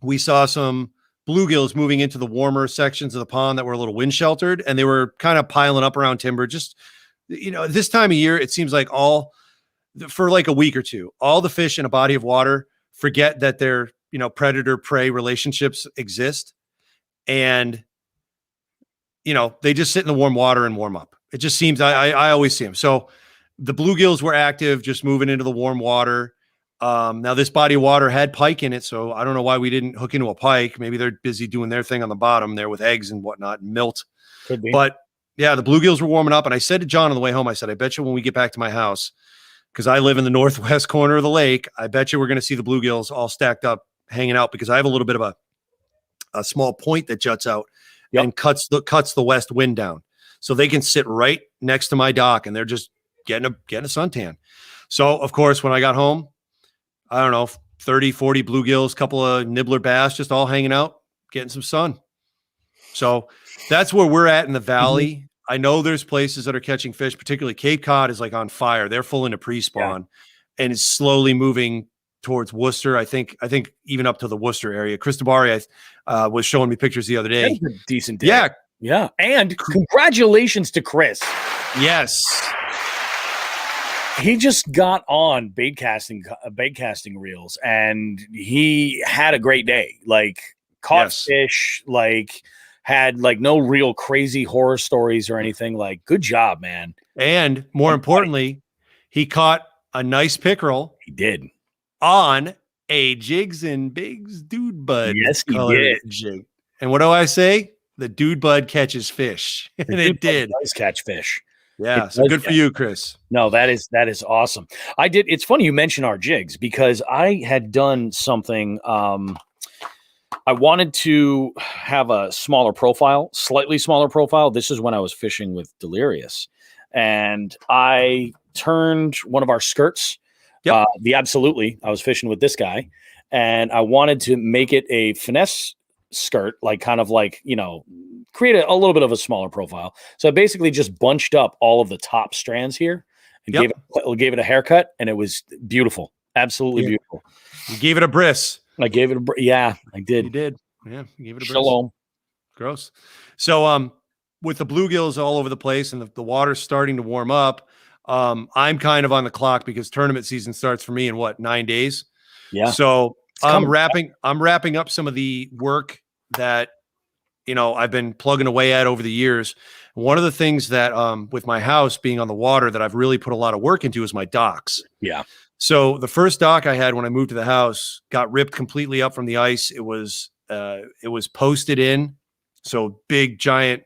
we saw some bluegills moving into the warmer sections of the pond that were a little wind sheltered, and they were kind of piling up around timber. Just, this time of year, it seems like for like a week or two, all the fish in a body of water forget that their, predator prey relationships exist. And, they just sit in the warm water and warm up. It just seems, I always see them. So the bluegills were active, just moving into the warm water. Now this body of water had pike in it, so I don't know why we didn't hook into a pike. Maybe they're busy doing their thing on the bottom there with eggs and whatnot and milt. Could be. But yeah, the bluegills were warming up, and I said to John on the way home, I said, I bet you when we get back to my house, because I live in the northwest corner of the lake, I bet you we're going to see the bluegills all stacked up, hanging out, because I have a little bit of a small point that juts out and cuts the west wind down, so they can sit right next to my dock, and they're just getting a suntan. So of course, when I got home, I don't know, 30, 40 bluegills, couple of nibbler bass, just all hanging out, getting some sun. So that's where we're at in the valley. Mm-hmm. I know there's places that are catching fish, particularly Cape Cod is like on fire. They're full into pre-spawn and it's slowly moving towards Worcester. I think even up to the Worcester area. Chris Tabari was showing me pictures the other day. That was a decent day. Yeah. Yeah. And congratulations to Chris. Yes. He just got on bait casting reels, and he had a great day. Like, caught fish, like had like no real crazy horror stories or anything. Like, good job, man. And more importantly, he caught a nice pickerel. He did. On a Jigs and Bigs Dude Bud. Yes, he did. Jig. And what do I say? The Dude Bud catches fish. And it did. Does catch fish. Yeah, so good for you, Chris. No, that is awesome. It's funny you mention our jigs, because I had done something. I wanted to have a smaller profile, slightly smaller profile. This is when I was fishing with Delirious, and I turned one of our skirts. The Absolutely. I was fishing with this guy, and I wanted to make it a finesse skirt, like kind of like, create a little bit of a smaller profile. So I basically just bunched up all of the top strands here and gave it a haircut, and it was beautiful. Absolutely beautiful. You gave it a bris. I gave it I did. You did. Yeah. You gave it a bris. Shalom. Gross. So, with the bluegills all over the place and the water's starting to warm up, I'm kind of on the clock because tournament season starts for me in 9 days. Yeah. So I'm wrapping up some of the work that, I've been plugging away at over the years. One of the things that, with my house being on the water, that I've really put a lot of work into is my docks. Yeah. So the first dock I had when I moved to the house got ripped completely up from the ice. It was posted in. So big, giant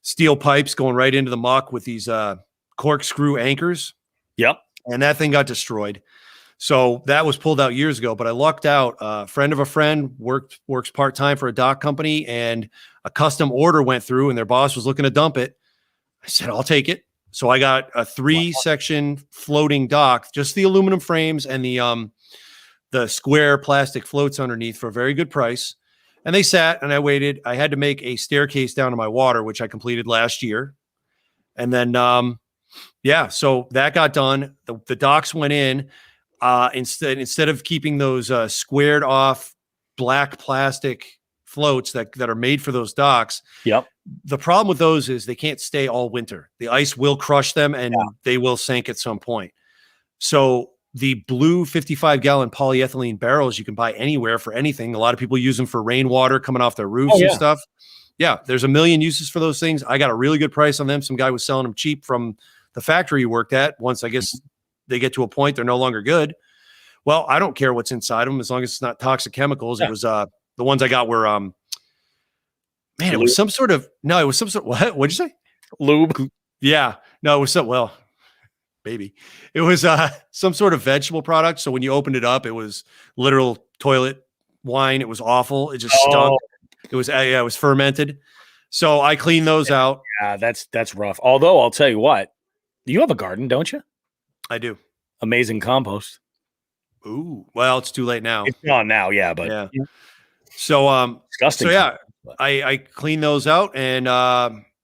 steel pipes going right into the muck with these, corkscrew anchors. Yep. And that thing got destroyed. So that was pulled out years ago, but I lucked out. A friend of a friend works part-time for a dock company, and a custom order went through, and their boss was looking to dump it. I said, I'll take it. So I got a 3-section floating dock, just the aluminum frames and the square plastic floats underneath for a very good price. And they sat, and I waited. I had to make a staircase down to my water, which I completed last year. And then, so that got done. The docks went in. Instead of keeping those squared off black plastic floats that are made for those docks. Yep. The problem with those is they can't stay all winter. The ice will crush them and they will sink at some point. So the blue 55-gallon polyethylene barrels you can buy anywhere for anything. A lot of people use them for rainwater coming off their roofs and stuff. Yeah, there's a million uses for those things. I got a really good price on them. Some guy was selling them cheap from the factory he worked at. Once, I guess, they get to a point they're no longer good. Well, I don't care what's inside them as long as it's not toxic chemicals. Yeah. It was the ones I got were man, it was some sort of what'd you say? Lube. Yeah. No, it was baby. It was some sort of vegetable product. So when you opened it up, it was literal toilet wine. It was awful. It just stunk. It was it was fermented. So I cleaned those out. Yeah, that's rough. Although I'll tell you what, you have a garden, don't you? I do. Amazing compost. Ooh, well, it's too late now. It's gone now, yeah, but yeah. So disgusting. So yeah, I cleaned those out and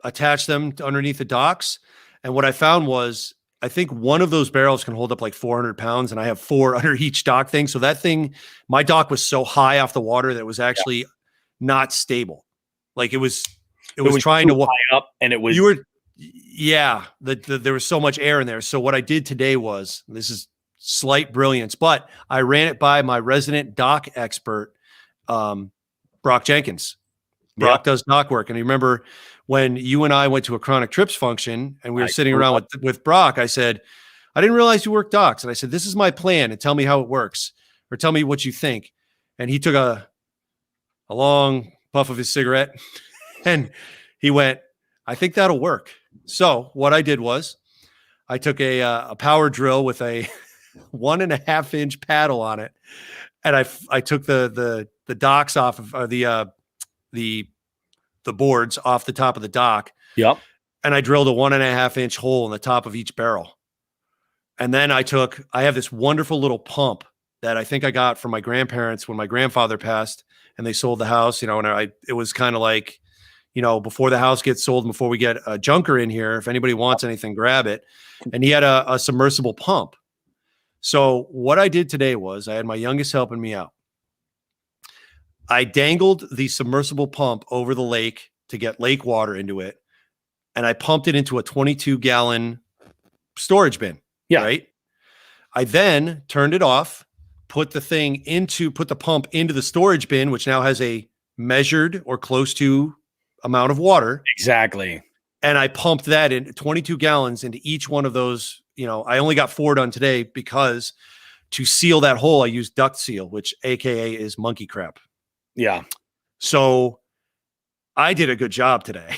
attached them to underneath the docks. And what I found was, I think one of those barrels can hold up like 400 pounds, and I have 4 under each dock thing. So that thing, my dock was so high off the water that it was actually not stable. Like it was trying to high up, and it was there was so much air in there. So what I did today was, this is slight brilliance, but I ran it by my resident dock expert, Brock Jenkins. Brock does dock work. And you remember when you and I went to a Chronic Trips function and we were sitting around with Brock, I said, I didn't realize you work docks. And I said, this is my plan, and tell me how it works, or tell me what you think. And he took a long puff of his cigarette and he went, I think that'll work. So what I did was I took a power drill with a 1.5 inch paddle on it. And I took the docks off of the boards off the top of the dock. Yep. And I drilled a 1.5 inch hole in the top of each barrel. And then I have this wonderful little pump that I think I got from my grandparents when my grandfather passed and they sold the house, and it was kind of like, before the house gets sold and before we get a junker in here, if anybody wants anything, grab it. And he had a submersible pump. So what I did today was I had my youngest helping me out. I dangled the submersible pump over the lake to get lake water into it. And I pumped it into a 22-gallon storage bin. Yeah. Right. I then turned it off, put the pump into the storage bin, which now has a measured or close to amount of water. Exactly. And I pumped that in 22 gallons into each one of those. I only got 4 done today because to seal that hole, I used duct seal, which AKA is monkey crap. Yeah. So I did a good job today.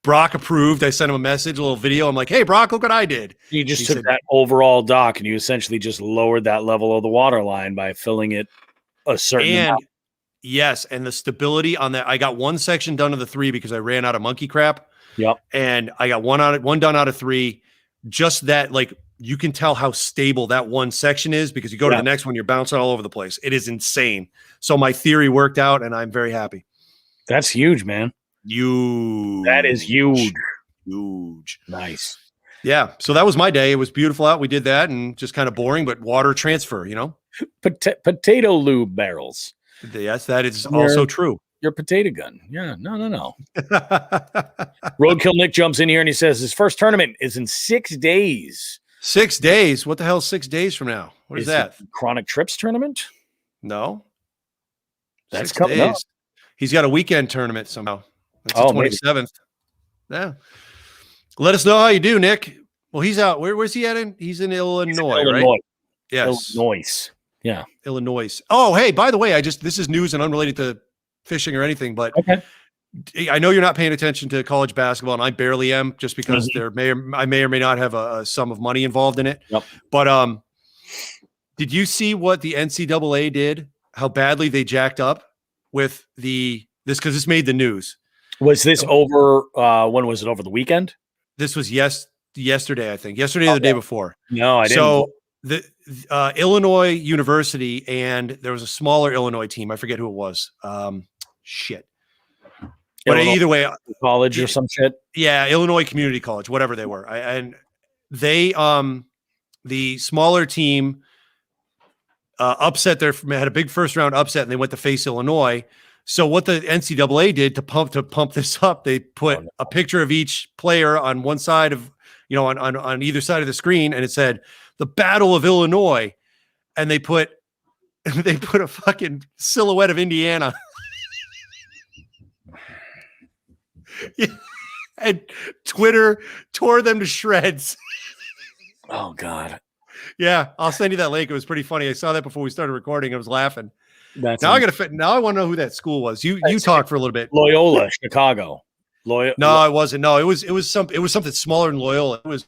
Brock approved. I sent him a message, a little video. I'm like, hey, Brock, look what I did. You just took that overall dock and you essentially just lowered that level of the water line by filling it a certain amount. Yes. And the stability on that, I got one section done of the 3 because I ran out of monkey crap. Yep. And I got one done out of 3. Just that, like, you can tell how stable that one section is because you go to the next one, you're bouncing all over the place. It is insane. So my theory worked out and I'm very happy. That's huge, man. Huge. That is huge. Huge. Nice. Yeah. So that was my day. It was beautiful out. We did that and just kind of boring, but water transfer, Potato lube barrels. Yes, that is also true. Your potato gun. Yeah. No. Roadkill Nick jumps in here and he says his first tournament is in 6 days. 6 days? What the hell is 6 days from now? What is that? Chronic Trips tournament? No. That's coming up. He's got a weekend tournament somehow. That's the 27th. Maybe. Yeah. Let us know how you do, Nick. Well, he's out. Where's he at? He's in Illinois, right? Yes. Illinois. Yeah. Illinois. Oh, hey, by the way, this is news and unrelated to fishing or anything, but okay. I know you're not paying attention to college basketball, and I barely am, just because I may or may not have a sum of money involved in it. Yep. But did you see what the NCAA did? How badly they jacked up with this because this made the news. Was this over? When was it over the weekend? This was yesterday, I think. Yesterday or the day before. No, I didn't. So the Illinois University and there was a smaller Illinois team. I forget who it was. Shit. But Illinois either way, college or some shit. Yeah, Illinois Community College, whatever they were. And they, the smaller team, had a big first round upset, and they went to face Illinois. So what the NCAA did to pump this up, they put a picture of each player on one side of, on either side of the screen, and it said the Battle of Illinois, and they put a fucking silhouette of Indiana. Yeah. And Twitter tore them to shreds. Oh God, Yeah, I'll send you that link. It was pretty funny. I saw that before we started recording. I was laughing. that's Now I got to fit. Now I want to know who that school was. You talk for a little bit. Loyola, Chicago. No, it wasn't. No, it was something smaller than Loyola. It was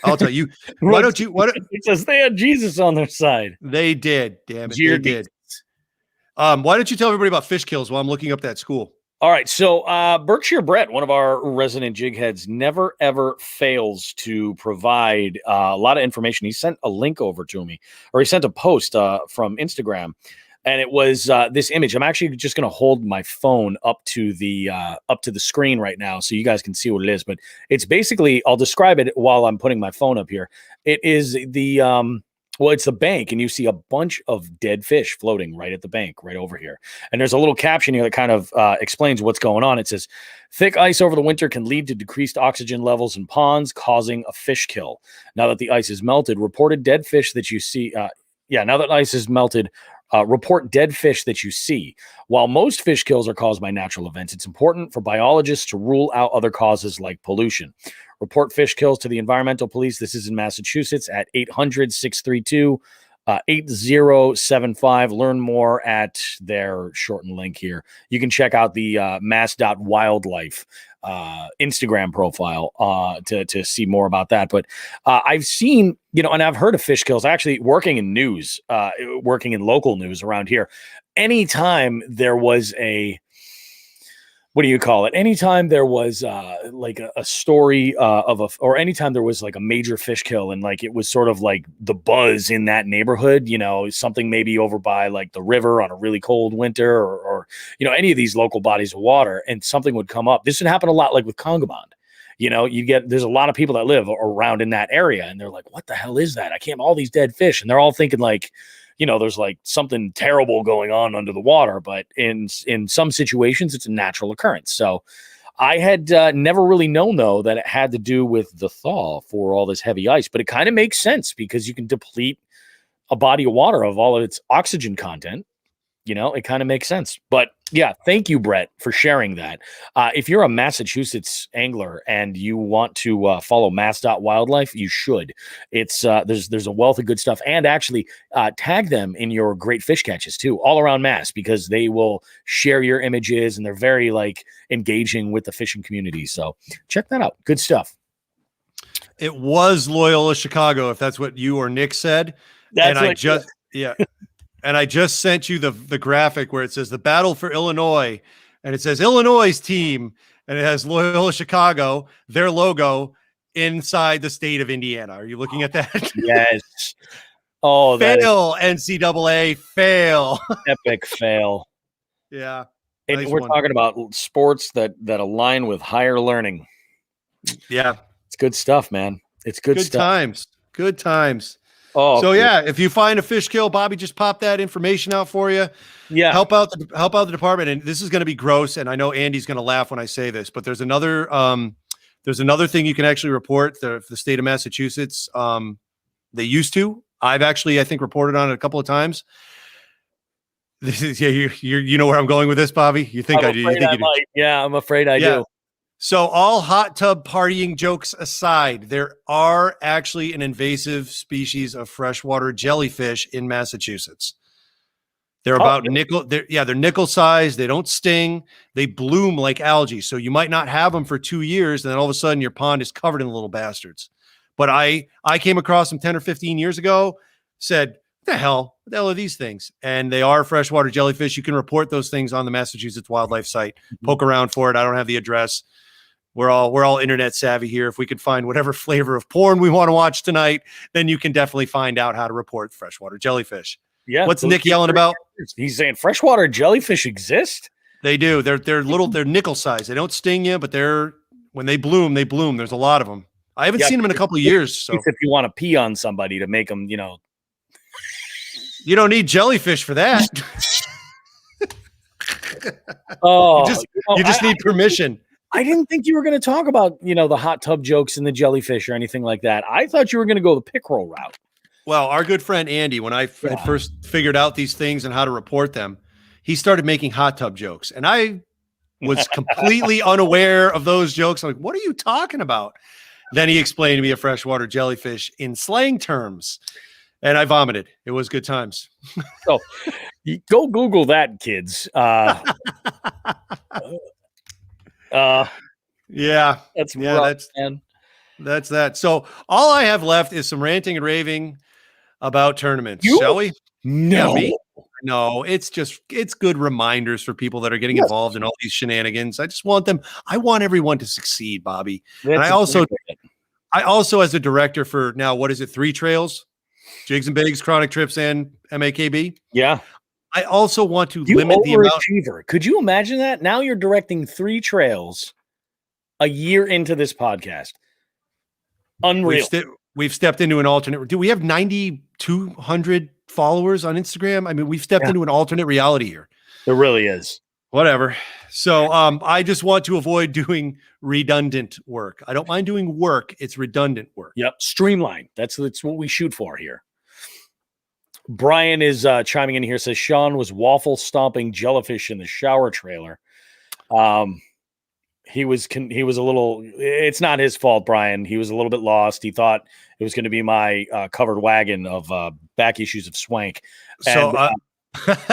I'll tell you. Why don't you It says they had Jesus on their side. they did, damn it. Dear They did. Why don't you tell everybody about fish kills while I'm looking up that school? All right, so Berkshire Brett, one of our resident jig heads, never ever fails to provide a lot of information. He sent a link over to me, or he sent a post from Instagram, and it was this image. I'm actually just going to hold my phone up to the screen right now, so you guys can see what it is. But it's basically, I'll describe it while I'm putting my phone up here. It is it's the bank, and you see a bunch of dead fish floating right at the bank, right over here. And there's a little caption here that kind of explains what's going on. It says, thick ice over the winter can lead to decreased oxygen levels in ponds, causing a fish kill. Now that the ice is melted, reported dead fish that you see. Now that ice is melted, report dead fish that you see. While most fish kills are caused by natural events, it's important for biologists to rule out other causes like pollution. Report fish kills to the environmental police. This is in Massachusetts at 800-632-8075. Learn more at their shortened link here. You can check out the mass.wildlife Instagram profile to see more about that. But I've seen, and I've heard of fish kills actually working in news, working in local news around here. Anytime there was anytime there was like a story or anytime there was like a major fish kill, and like it was sort of like the buzz in that neighborhood, something maybe over by like the river on a really cold winter, or any of these local bodies of water, and something would come up. This would happen a lot, like with Congamond. There's a lot of people that live around in that area, and they're like, what the hell is that? I can't, all these dead fish. And they're all thinking like, there's like something terrible going on under the water, but in some situations, it's a natural occurrence. So I had never really known, though, that it had to do with the thaw for all this heavy ice, but it kind of makes sense because you can deplete a body of water of all of its oxygen content. It kind of makes sense. But yeah, thank you, Brett, for sharing that. If you're a Massachusetts angler and you want to follow mass.wildlife, you should. It's there's a wealth of good stuff, and actually tag them in your great fish catches too, all around Mass, because they will share your images and they're very like engaging with the fishing community. So check that out. Good stuff. It was Loyola Chicago, if that's what you or Nick said. And I just sent you the graphic where it says the battle for Illinois, and it says Illinois' team, and it has Loyola Chicago, their logo, inside the state of Indiana. Are you looking at that? Yes. Oh, fail, NCAA, fail. Epic fail. Yeah. And nice we're talking about sports that align with higher learning. Yeah. It's good stuff, man. It's good stuff. Good times. Oh, so yeah, if you find a fish kill, Bobby, just pop that information out for you. Yeah, help out the department. And this is going to be gross, and I know Andy's going to laugh when I say this, but there's another thing you can actually report. The state of Massachusetts, they used to. I've actually, I think, reported on it a couple of times. This is you know where I'm going with this, Bobby. You think I do? You think I might. Yeah, I'm afraid I do. So all hot tub partying jokes aside, there are actually an invasive species of freshwater jellyfish in Massachusetts. They're about nickel. They're nickel size. They don't sting. They bloom like algae. So you might not have them for 2 years, and then all of a sudden your pond is covered in little bastards. But I came across them 10 or 15 years ago, said, what the hell are these things? And they are freshwater jellyfish. You can report those things on the Massachusetts Wildlife site. Poke around for it. I don't have the address. We're all internet savvy here. If we could find whatever flavor of porn we want to watch tonight, then you can definitely find out how to report freshwater jellyfish. Yeah. What's Nick yelling about? He's saying freshwater jellyfish exist. They do. They're little. They're nickel size. They don't sting you, but when they bloom, they bloom. There's a lot of them. I haven't seen them in a couple of years. So if you want to pee on somebody to make them, you don't need jellyfish for that. You just need permission. I didn't think you were going to talk about, the hot tub jokes and the jellyfish or anything like that. I thought you were going to go the pickerel route. Well, our good friend Andy, when I had first figured out these things and how to report them, he started making hot tub jokes. And I was completely unaware of those jokes. I'm like, what are you talking about? Then he explained to me a freshwater jellyfish in slang terms, and I vomited. It was good times. So go Google that, kids. Yeah, That's yeah, rough, man. that's that. So all I have left is some ranting and raving about tournaments. You? Shall we? No. Yeah, me? No, it's good reminders for people that are getting involved in all these shenanigans. I want everyone to succeed, Bobby. And I also, as a director for now, what is it? 3 trails, Jigs and Bigs, Chronic Trips, and MAKB. Yeah. I also want to limit the amount. Could you imagine that? Now you're directing 3 trails a year into this podcast. Unreal. We've stepped into an alternate. Do we have 9,200 followers on Instagram? I mean, we've stepped into an alternate reality here. There really is. Whatever. So I just want to avoid doing redundant work. I don't mind doing work. It's redundant work. Yep. Streamline. That's what we shoot for here. Brian is chiming in here, says Sean was waffle stomping jellyfish in the shower trailer. He was a little, it's not his fault, Brian. He was a little bit lost. He thought it was going to be my covered wagon of back issues of Swank. And, so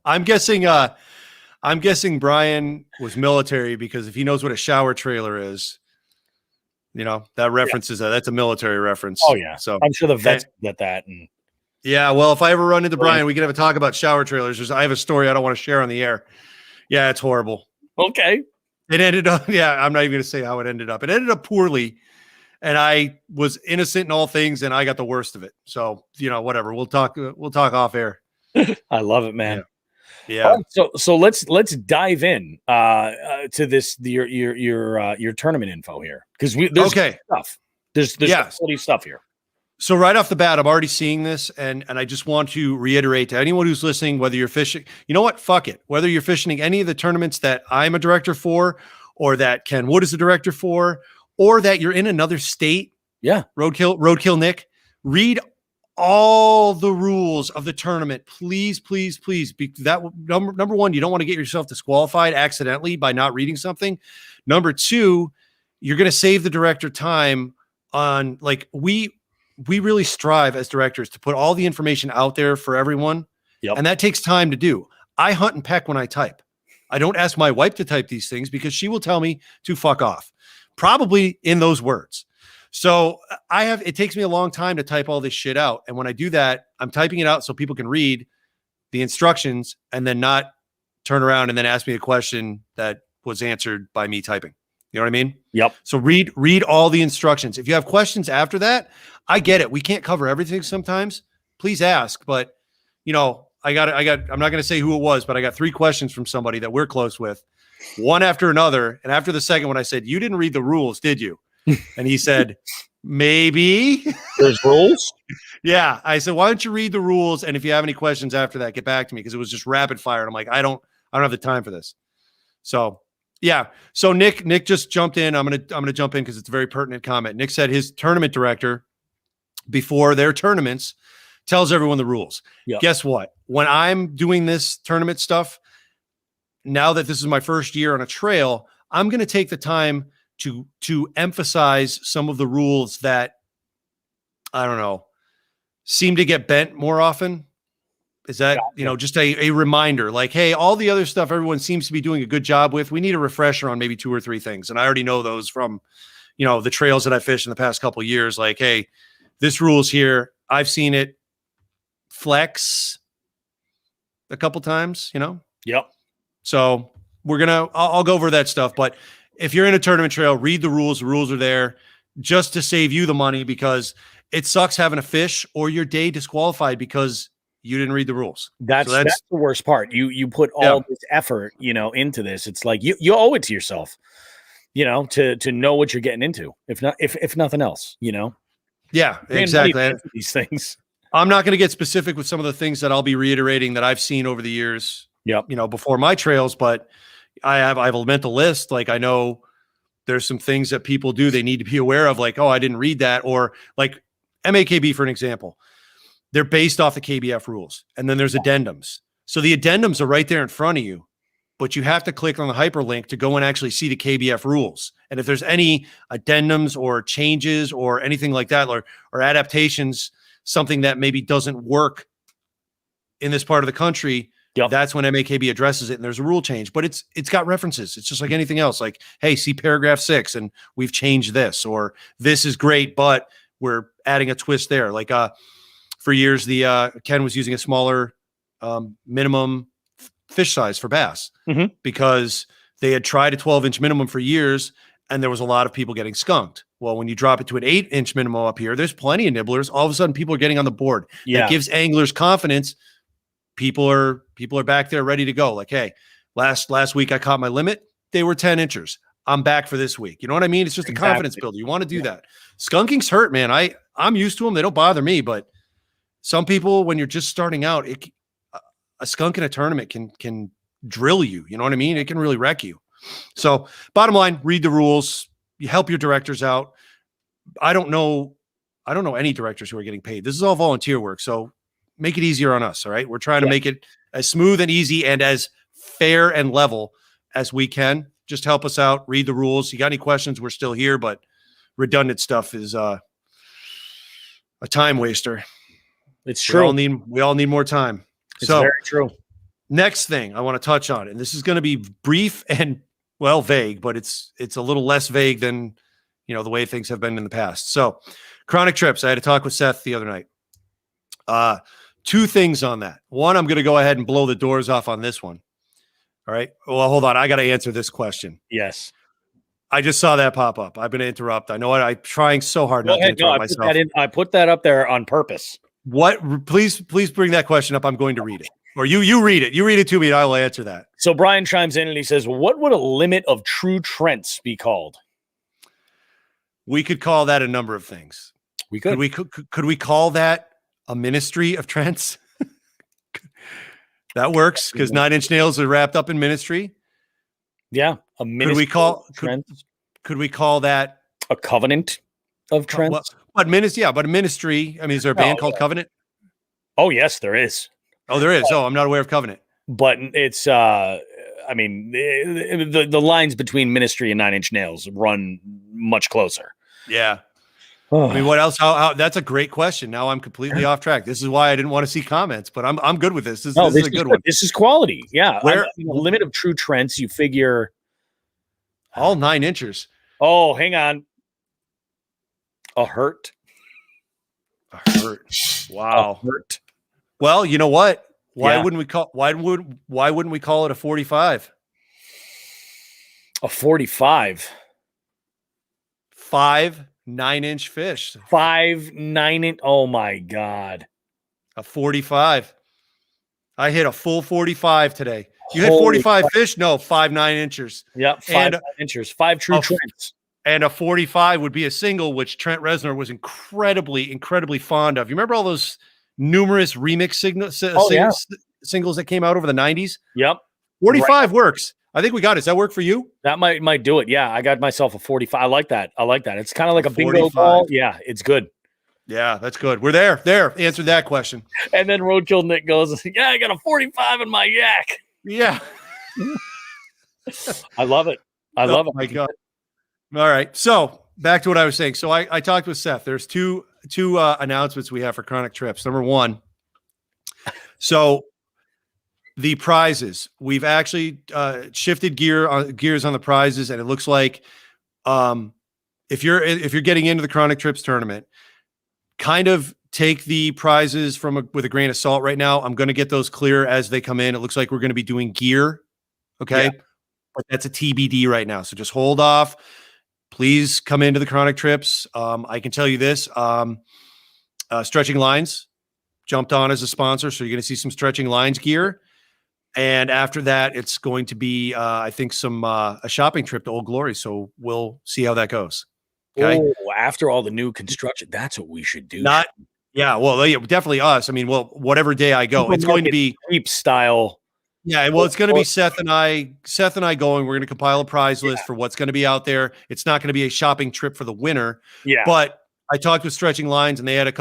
I'm guessing Brian was military, because if he knows what a shower trailer is, that reference is that's a military reference. Oh yeah. So I'm sure the vets get that. And yeah, well, if I ever run into Brian, we can have a talk about shower trailers. I have a story I don't want to share on the air. Yeah, it's horrible. Okay. It ended up, I'm not even going to say how it ended up. It ended up poorly, and I was innocent in all things, and I got the worst of it. So, whatever. We'll talk off air. I love it, man. Yeah. So let's dive in to this your tournament info here, because there's stuff. There's quality stuff here. So right off the bat, I'm already seeing this, and I just want to reiterate to anyone who's listening, whether you're fishing, you know what? Fuck it. Whether you're fishing any of the tournaments that I'm a director for, or that Ken Wood is a director for, or that you're in another state. Yeah. Roadkill Nick, read all the rules of the tournament. Please, please, please. That number one, you don't want to get yourself disqualified accidentally by not reading something. Number two, you're going to save the director time on, we really strive as directors to put all the information out there for everyone. Yep. And that takes time to do. I hunt and peck when I type. I don't ask my wife to type these things because she will tell me to fuck off, probably in those words. So it takes me a long time to type all this shit out. And when I do that, I'm typing it out so people can read the instructions and then not turn around and then ask me a question that was answered by me typing. You know what I mean? Yep. So read all the instructions. If you have questions after that, I get it. We can't cover everything sometimes. Please ask. But, I'm not going to say who it was, but I got 3 questions from somebody that we're close with, one after another. And after the second one, I said, "You didn't read the rules, did you?" And he said, "Maybe." There's rules? Yeah. I said, "Why don't you read the rules? And if you have any questions after that, get back to me." Because it was just rapid fire. And I'm like, I don't have the time for this. So yeah. So Nick just jumped in. I'm gonna jump in because it's a very pertinent comment. Nick said his tournament director, before their tournaments, tells everyone the rules. Yep. Guess what? When I'm doing this tournament stuff, now that this is my first year on a trail, I'm going to take the time to emphasize some of the rules that, I don't know, seem to get bent more often. Is that, just a reminder, like, hey, all the other stuff everyone seems to be doing a good job with, we need a refresher on maybe 2 or 3 things. And I already know those from, the trails that I fished in the past couple of years. Like, hey, this rule's here. I've seen it flex a couple times, Yep. So I'll go over that stuff. But if you're in a tournament trail, read the rules. The rules are there just to save you the money, because it sucks having a fish or your day disqualified because you didn't read the rules. That's the worst part. You put all this effort, into this. It's like you owe it to yourself, to know what you're getting into. If nothing else, Yeah, exactly. These things. I'm not going to get specific with some of the things that I'll be reiterating that I've seen over the years. Yep. Before my trails, but I have a mental list. Like, I know there's some things that people do they need to be aware of, like, oh, I didn't read that, or like MAKB, for an example. They're based off the KBF rules, and then there's addendums. So the addendums are right there in front of you, but you have to click on the hyperlink to go and actually see the KBF rules. And if there's any addendums or changes or anything like that, or adaptations, something that maybe doesn't work in this part of the country, that's when MAKB addresses it and there's a rule change. But it's got references. It's just like anything else. Like, hey, see paragraph 6 and we've changed this, or this is great, but we're adding a twist there. Like for years, the Ken was using a smaller minimum fish size for bass because they had tried a 12-inch minimum for years and there was a lot of people getting skunked. Well, when you drop it to an 8-inch minimum up here, there's plenty of nibblers. All of a sudden, people are getting on the board. It gives anglers confidence. People are back there ready to go. Like, hey, last week I caught my limit. They were 10 inchers. I'm back for this week. You know what I mean? It's just a confidence builder. You want to do that. Skunkings hurt, man. I'm used to them. They don't bother me, but some people, when you're just starting out, a skunk in a tournament can drill you. You know what I mean? It can really wreck you. So bottom line, read the rules. You help your directors out. I don't know any directors who are getting paid. This is all volunteer work. So make it easier on us. All right. We're trying to make it as smooth and easy and as fair and level as we can. Just help us out. Read the rules. You got any questions? We're still here, but redundant stuff is a time waster. It's true. We all need more time. It's very true. Next thing I want to touch on, and this is going to be brief and vague, but it's a little less vague than the way things have been in the past. So, Chronic Trips. I had a talk with Seth the other night. Two things on that. One, I'm going to go ahead and blow the doors off on this one. All right. Well, hold on. I got to answer this question. Yes. I just saw that pop up. I'm going to interrupt. I know I'm trying so hard not to interrupt myself. I put that up there on purpose. What? Please bring that question up. I'm going to read it. Or you read it. You read it to me and I will answer that. So Brian chimes in and he says, what would a limit of true Trents be called? We could call that a number of things. We could. Could we call that a ministry of Trents? That works because 9-inch nails are wrapped up in ministry. Yeah. A ministry could we call that a covenant of Trents? But a ministry. I mean, is there a band called Covenant? Oh, yes, there is. Oh, there is. Oh, I'm not aware of Covenant. But it's, I mean, the lines between ministry and 9-inch nails run much closer. Yeah. I mean, what else? How? That's a great question. Now I'm completely off track. This is why I didn't want to see comments, but I'm good with this. This is a good one. This is quality. Yeah. The limit of true Trents, you figure all 9 inchers. Oh, hang on. A hurt. Wow. A hurt. Well, you know what? Why wouldn't we call it a 45? A 45. 5 9-inch fish. 5 9-inch. Oh my God. A 45. I hit a full 45 today. You hit 45 fish? No, 5 9-inchers. Yep, 5 9-inchers. 5 true Trents. And a 45 would be a single, which Trent Reznor was incredibly, incredibly fond of. You remember all those numerous remix singles that came out over the 90s? Yep. 45 works. I think we got it. Does that work for you? That might do it. Yeah, I got myself a 45. I like that. It's kind of like a bingo ball. Yeah, it's good. Yeah, that's good. We're there. Answered that question. And then Roadkill Nick goes, yeah, I got a 45 in my yak. Yeah. I love it. I love it. My God. All right. So back to what I was saying. So I talked with Seth. There's two announcements we have for Chronic Trips. Number one, so the prizes, we've actually shifted gears on the prizes, and it looks like if you're getting into the Chronic Trips tournament, kind of take the prizes with a grain of salt right now. I'm going to get those clear as they come in. It looks like we're going to be doing gear. Okay. Yeah. But that's a TBD right now. So just hold off. Please come into the Chronic Trips. I can tell you this, Stretching Lines jumped on as a sponsor. So you're going to see some Stretching Lines gear. And after that, it's going to be, I think, a shopping trip to Old Glory. So we'll see how that goes. Okay. Oh, after all the new construction, that's what we should do. Definitely us. I mean, whatever day I go, it's going to be Creep style. Yeah, well, it's going to be Seth and I going. We're going to compile a prize list for what's going to be out there. It's not going to be a shopping trip for the winner. Yeah. But I talked with Stretching Lines, and they had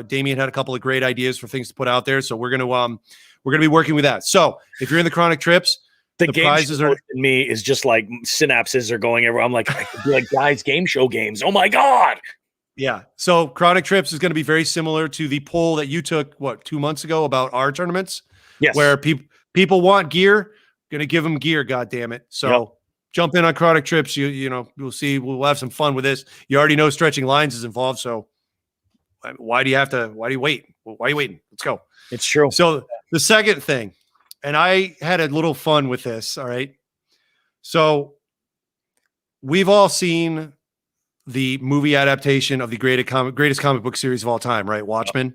Damien had a couple of great ideas for things to put out there. So we're going to be working with that. So if you're in the Chronic Trips, The The game prizes show are- in me is just like synapses are going everywhere. I'm like, I could be like guys, game show games. Oh my God. Yeah. So Chronic Trips is going to be very similar to the poll that you took, 2 months ago about our tournaments, Yes. where people want gear, going to give them gear. God damn it. So jump in on Chronic Trips. You know, we'll see. We'll have some fun with this. You already know stretching lines is involved. So why do you wait? Why are you waiting? Let's go. It's true. So the second thing, and I had a little fun with this. All right. So we've all seen the movie adaptation of the greatest comic book series of all time, right? Watchmen.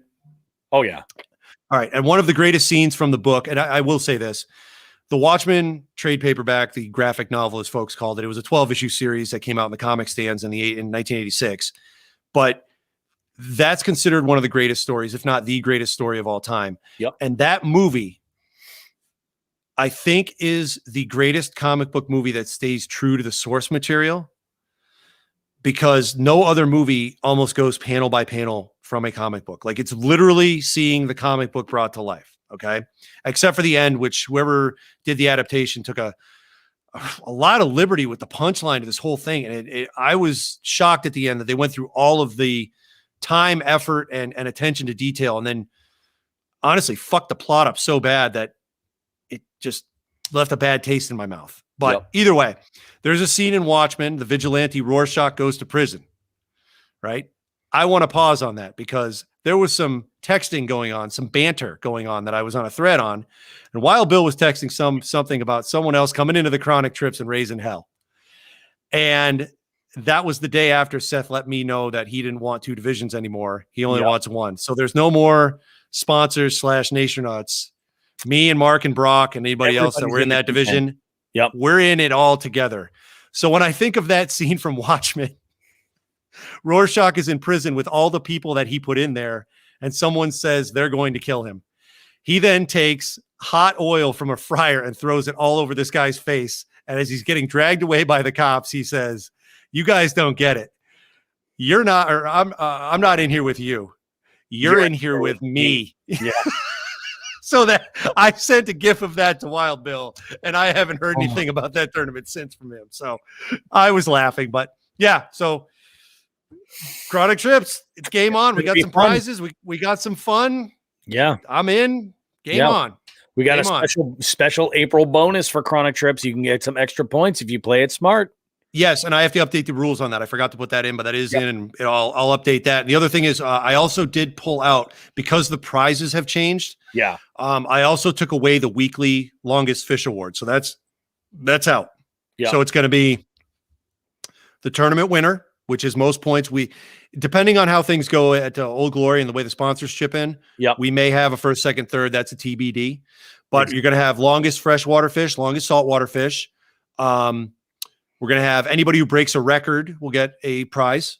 Oh yeah. All right. And one of the greatest scenes from the book, and I will say this, the Watchmen trade paperback, the graphic novel, as folks called it, it was a 12-issue series that came out in the comic stands in 1986. But that's considered one of the greatest stories, if not the greatest story of all time. Yep. And that movie, I think, is the greatest comic book movie that stays true to the source material, because no other movie almost goes panel by panel from a comic book. Like, it's literally seeing the comic book brought to life. Okay. Except for the end, which whoever did the adaptation took a lot of liberty with the punchline to this whole thing. And I was shocked at the end that they went through all of the time, effort, and attention to detail, and then honestly fucked the plot up so bad that it just left a bad taste in my mouth. But either way, there's a scene in Watchmen, the vigilante Rorschach goes to prison, right? I want to pause on that because there was some texting going on, some banter going on that I was on a thread on. And Wild Bill was texting something about someone else coming into the Chronic Trips and raising hell. And that was the day after Seth let me know that he didn't want 2 divisions anymore. He only wants 1. So there's no more sponsors / Nationnauts. Me and Mark and Brock and anybody else that were in that division. Yep. We're in it all together. So when I think of that scene from Watchmen, Rorschach is in prison with all the people that he put in there, and someone says they're going to kill him. He then takes hot oil from a fryer and throws it all over this guy's face. And as he's getting dragged away by the cops, he says, "You guys don't get it. You're not, or I'm not in here with you. You're in here with me." Yeah. So that I sent a gif of that to Wild Bill, and I haven't heard anything about that tournament since from him. So I was laughing, but yeah. So Chronic Trips, it's game on. We got some prizes. We got some fun. Yeah. I'm in. Game on. We got a special April bonus for Chronic Trips. You can get some extra points if you play it smart. Yes, and I have to update the rules on that. I forgot to put that in, but that is in, and I'll update that. And the other thing is, I also did pull out, because the prizes have changed. Yeah. I also took away the weekly longest fish award, so that's out. Yeah. So it's going to be the tournament winner, which is most points. Depending on how things go at Old Glory and the way the sponsors chip in, we may have a first, second, third. That's a TBD. But you're going to have longest freshwater fish, longest saltwater fish. We're going to have anybody who breaks a record will get a prize,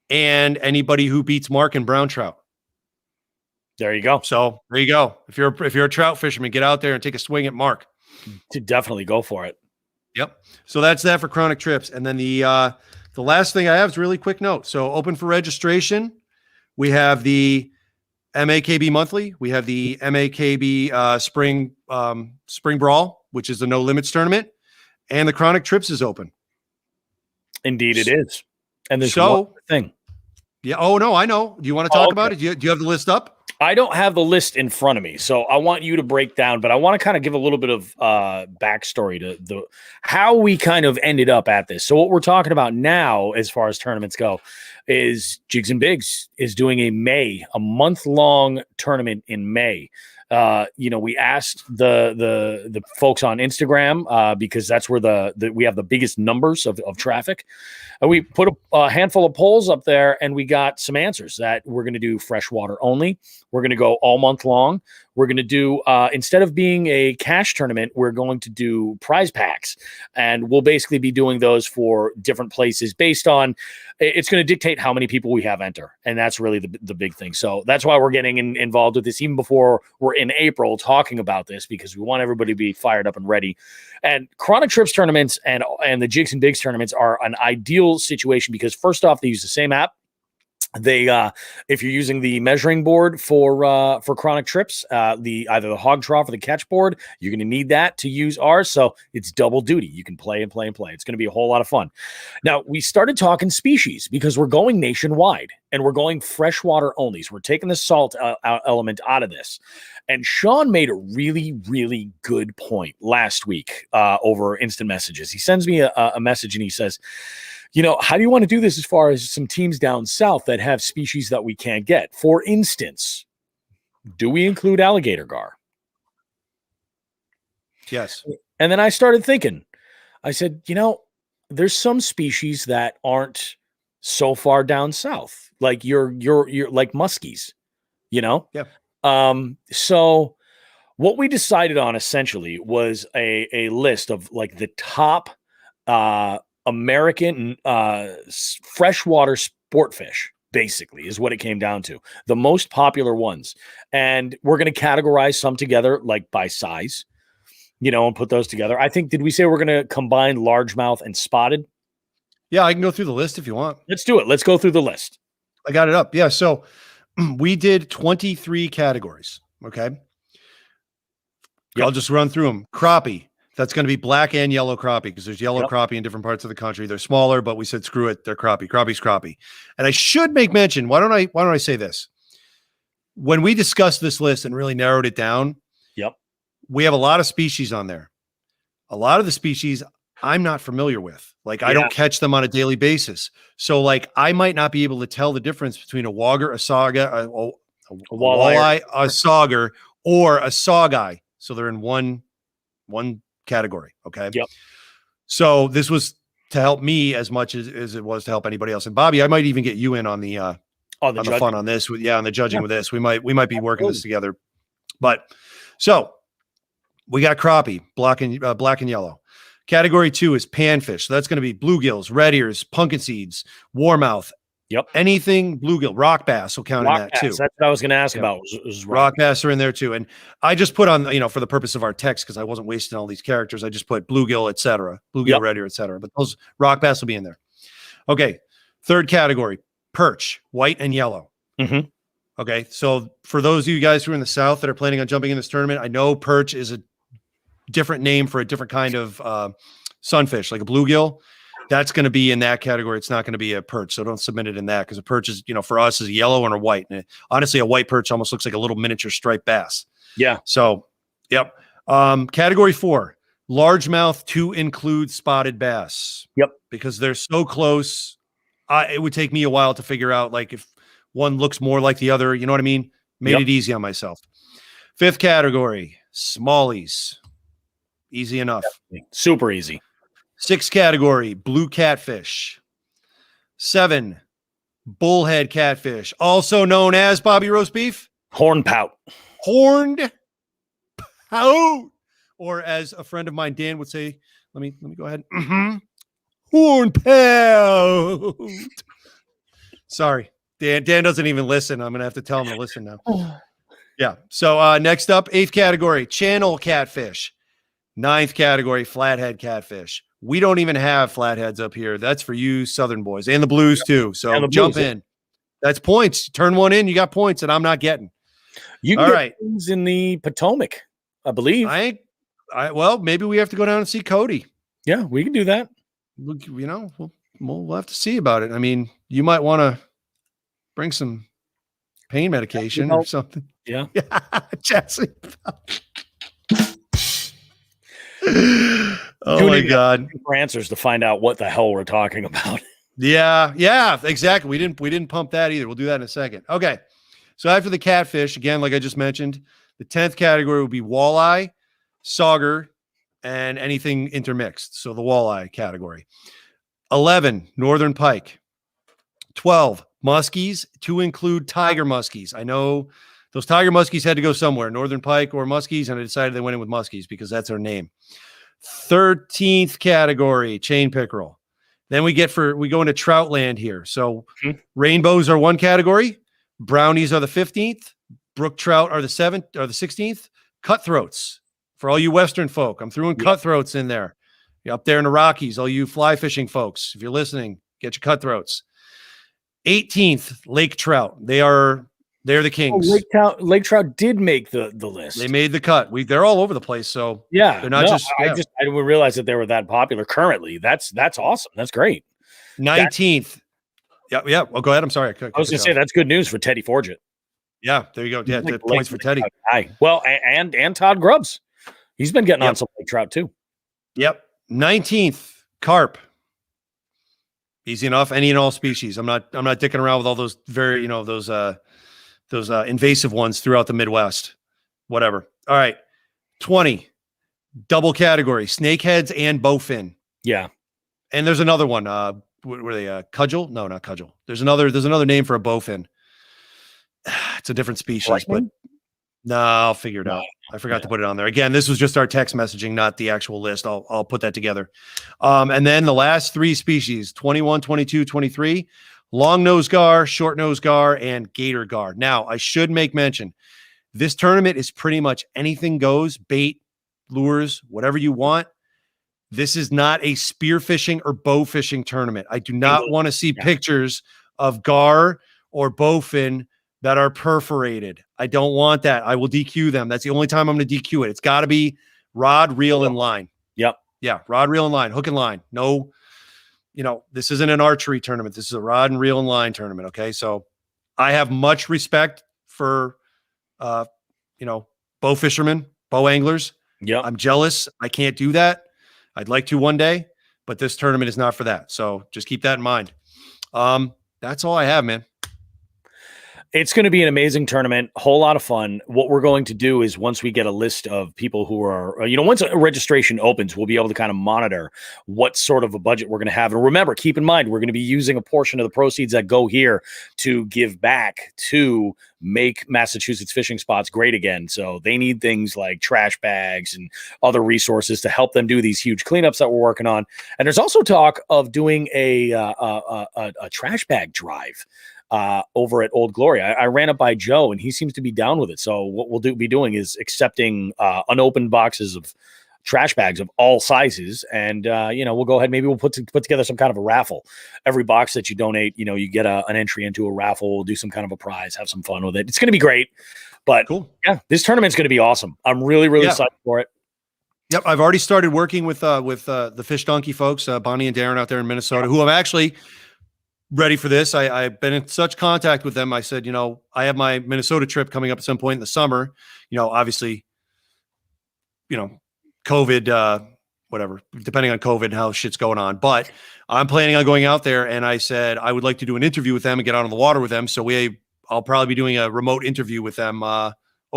and anybody who beats Mark in brown trout. There you go. So there you go. If you're a trout fisherman, get out there and take a swing at Mark. To definitely go for it. Yep. So that's that for Chronic Trips. And then the last thing I have is a really quick note. So open for registration. We have the MAKB monthly. We have the MAKB spring brawl, which is the no limits tournament. And the Chronic Trips is open. Indeed, it is. And there's one thing. Yeah. Oh, no, I know. Do you want to talk about it? Do you have the list up? I don't have the list in front of me, so I want you to break down, but I want to kind of give a little bit of backstory to how we kind of ended up at this. So what we're talking about now, as far as tournaments go, is Jigs and Bigs is doing a month-long tournament in May. We asked the folks on Instagram because that's where we have the biggest numbers of traffic. We put a handful of polls up there, and we got some answers that we're going to do freshwater only. We're going to go all month long. We're going to do, instead of being a cash tournament, we're going to do prize packs, and we'll basically be doing those for different places based on, it's going to dictate how many people we have enter. And that's really the big thing. So that's why we're getting involved with this even before we're in April talking about this, because we want everybody to be fired up and ready. And Chronic Trips tournaments and the Jigs and Bigs tournaments are an ideal situation because, first off, they use the same app. They, if you're using the measuring board for chronic trips, either the hog trough or the catch board, you're going to need that to use ours. So it's double duty. You can play and play and play. It's going to be a whole lot of fun. Now we started talking species because we're going nationwide and we're going freshwater only. So we're taking the salt element out of this. And Sean made a really, really good point last week over instant messages. He sends me a message and he says, how do you want to do this as far as some teams down south that have species that we can't get? For instance, do we include alligator gar? Yes. And then I started thinking, I said, there's some species that aren't so far down south, like you're like muskies, Yeah. So what we decided on essentially was a list of like the top American freshwater sport fish, basically, is what it came down to. The most popular ones. And we're going to categorize some together, like by size, and put those together. I think, did we say we're going to combine largemouth and spotted? Yeah, I can go through the list if you want. Let's do it. Let's go through the list. I got it up. Yeah. So we did 23 categories. Okay. Yep. I'll just run through them. Crappie. That's going to be black and yellow crappie because there's yellow Yep. crappie in different parts of the country. They're smaller, but we said screw it. They're crappie. Crappie's crappie. And I should make mention. Why don't I say this? When we discussed this list and really narrowed it down, Yep. we have a lot of species on there. A lot of the species I'm not familiar with. Like I don't catch them on a daily basis. So like I might not be able to tell the difference between a wogger, a sauger, a walleye, a sauger, or a sawguy. So they're in one category. Okay. Yep. So this was to help me as much as it was to help anybody else. And Bobby, I might even get you in on the fun on this on the judging with this. We might be working this together. But so we got crappie, black and yellow. Category 2 is panfish. So that's going to be bluegills, red ears, pumpkin seeds, warmouth. Yep. Anything bluegill, rock bass will count in that too. That's what I was going to ask about. Was rock bass are in there too. And I just put on, for the purpose of our text, because I wasn't wasting all these characters, I just put bluegill, etc., bluegill, red ear, etc. But those rock bass will be in there. Okay. Third category, perch, white and yellow. Mm-hmm. Okay. So for those of you guys who are in the South that are planning on jumping in this tournament, I know perch is a different name for a different kind of sunfish, like a bluegill. That's going to be in that category. It's not going to be a perch. So don't submit it in that because a perch is, for us is a yellow and a white. And honestly, a white perch almost looks like a little miniature striped bass. Yeah. So, yep. Category 4, largemouth to include spotted bass. Yep. Because they're so close. It would take me a while to figure out like if one looks more like the other, you know what I mean? Made it easy on myself. 5th category, smallies. Easy enough. Super easy. 6th category, blue catfish. 7, bullhead catfish, also known as Bobby roast beef. Horn pout. Horned pout. Or as a friend of mine, Dan, would say, let me go ahead. Mm-hmm. Horn pout. Sorry. Dan doesn't even listen. I'm going to have to tell him to listen now. Yeah. So next up, 8th category, channel catfish. 9th category, flathead catfish. We don't even have flatheads up here. That's for you Southern boys and the Blues too. So jump in. That's points. Turn one in. You got points, and I'm not getting. You can get things in the Potomac, I believe. Well, maybe we have to go down and see Cody. Yeah, we can do that. Look, we'll have to see about it. I mean, you might want to bring some pain medication or something. Yeah. Jesse. Oh my God. For answers to find out what the hell we're talking about. Yeah, exactly. We didn't pump that either. We'll do that in a second. Okay. So after the catfish, again, like I just mentioned, the 10th category would be walleye, sauger, and anything intermixed. So the walleye category. 11, northern pike. 12, muskies to include tiger muskies. I know those tiger muskies had to go somewhere, northern pike or muskies, and I decided they went in with muskies because that's their name. 13th category, chain pickerel. Then we go into trout land here. So rainbows are one category, brownies are the 15th, brook trout are the 7th or the 16th, cutthroats for all you Western folk. I'm throwing cutthroats in there. You're up there in the Rockies, all you fly fishing folks. If you're listening, get your cutthroats. 18th, Lake Trout. They're the Kings. Lake Trout did make the list. They made the cut. They're all over the place. So yeah, they're not just. I didn't realize that they were that popular currently. That's awesome. That's great. 19th. Yeah. Well, go ahead. I'm sorry. I was going to say that's good news for Teddy Forget. Yeah, there you go. Yeah, the points for Teddy. Well, and Todd Grubbs. He's been getting on some Lake Trout too. Yep. 19th, carp. Easy enough. Any and all species. I'm not dicking around with all those very, those invasive ones throughout the Midwest. Whatever. All right. 20. Double category. Snakeheads and bowfin. Yeah. And there's another one. Were they cudgel? No, not cudgel. There's another name for a bowfin. It's a different species, but no, I'll figure it out. I forgot to put it on there. Again, this was just our text messaging, not the actual list. I'll put that together. And then the last three species, 21, 22, 23, long nose gar, short nose gar, and gator gar. Now, I should make mention, this tournament is pretty much anything goes, bait, lures, whatever you want. This is not a spearfishing or bow fishing tournament. I do not want to see pictures of gar or bowfin that are perforated. I don't want that. I will DQ them. That's the only time I'm going to DQ it. It's got to be rod, reel, and line. Yep. Yeah, rod, reel, and line, hook and line. No, this isn't an archery tournament. This is a rod and reel and line tournament. Okay, so I have much respect for, bow fishermen, bow anglers. Yeah, I'm jealous. I can't do that. I'd like to one day, but this tournament is not for that. So just keep that in mind. That's all I have, man. It's going to be an amazing tournament, a whole lot of fun. What we're going to do is once we get a list of people who are, once a registration opens, we'll be able to kind of monitor what sort of a budget we're going to have. And remember, keep in mind, we're going to be using a portion of the proceeds that go here to give back to make Massachusetts fishing spots great again. So they need things like trash bags and other resources to help them do these huge cleanups that we're working on. And there's also talk of doing a trash bag drive over at Old Glory. I ran it by Joe and he seems to be down with it. So what we'll be doing is accepting unopened boxes of trash bags of all sizes. And, we'll go ahead. Maybe we'll put together some kind of a raffle. Every box that you donate, you get an entry into a raffle. We'll do some kind of a prize, have some fun with it. It's going to be great. But cool. Yeah, this tournament's going to be awesome. I'm really, really excited for it. Yep. I've already started working with the Fish Donkey folks, Bonnie and Darren out there in Minnesota, who I'm actually ready for this. I've been in such contact with them. I said, I have my Minnesota trip coming up at some point in the summer, obviously, COVID, whatever, depending on COVID and how shit's going on, but I'm planning on going out there. And I said, I would like to do an interview with them and get out on the water with them. So I'll probably be doing a remote interview with them, over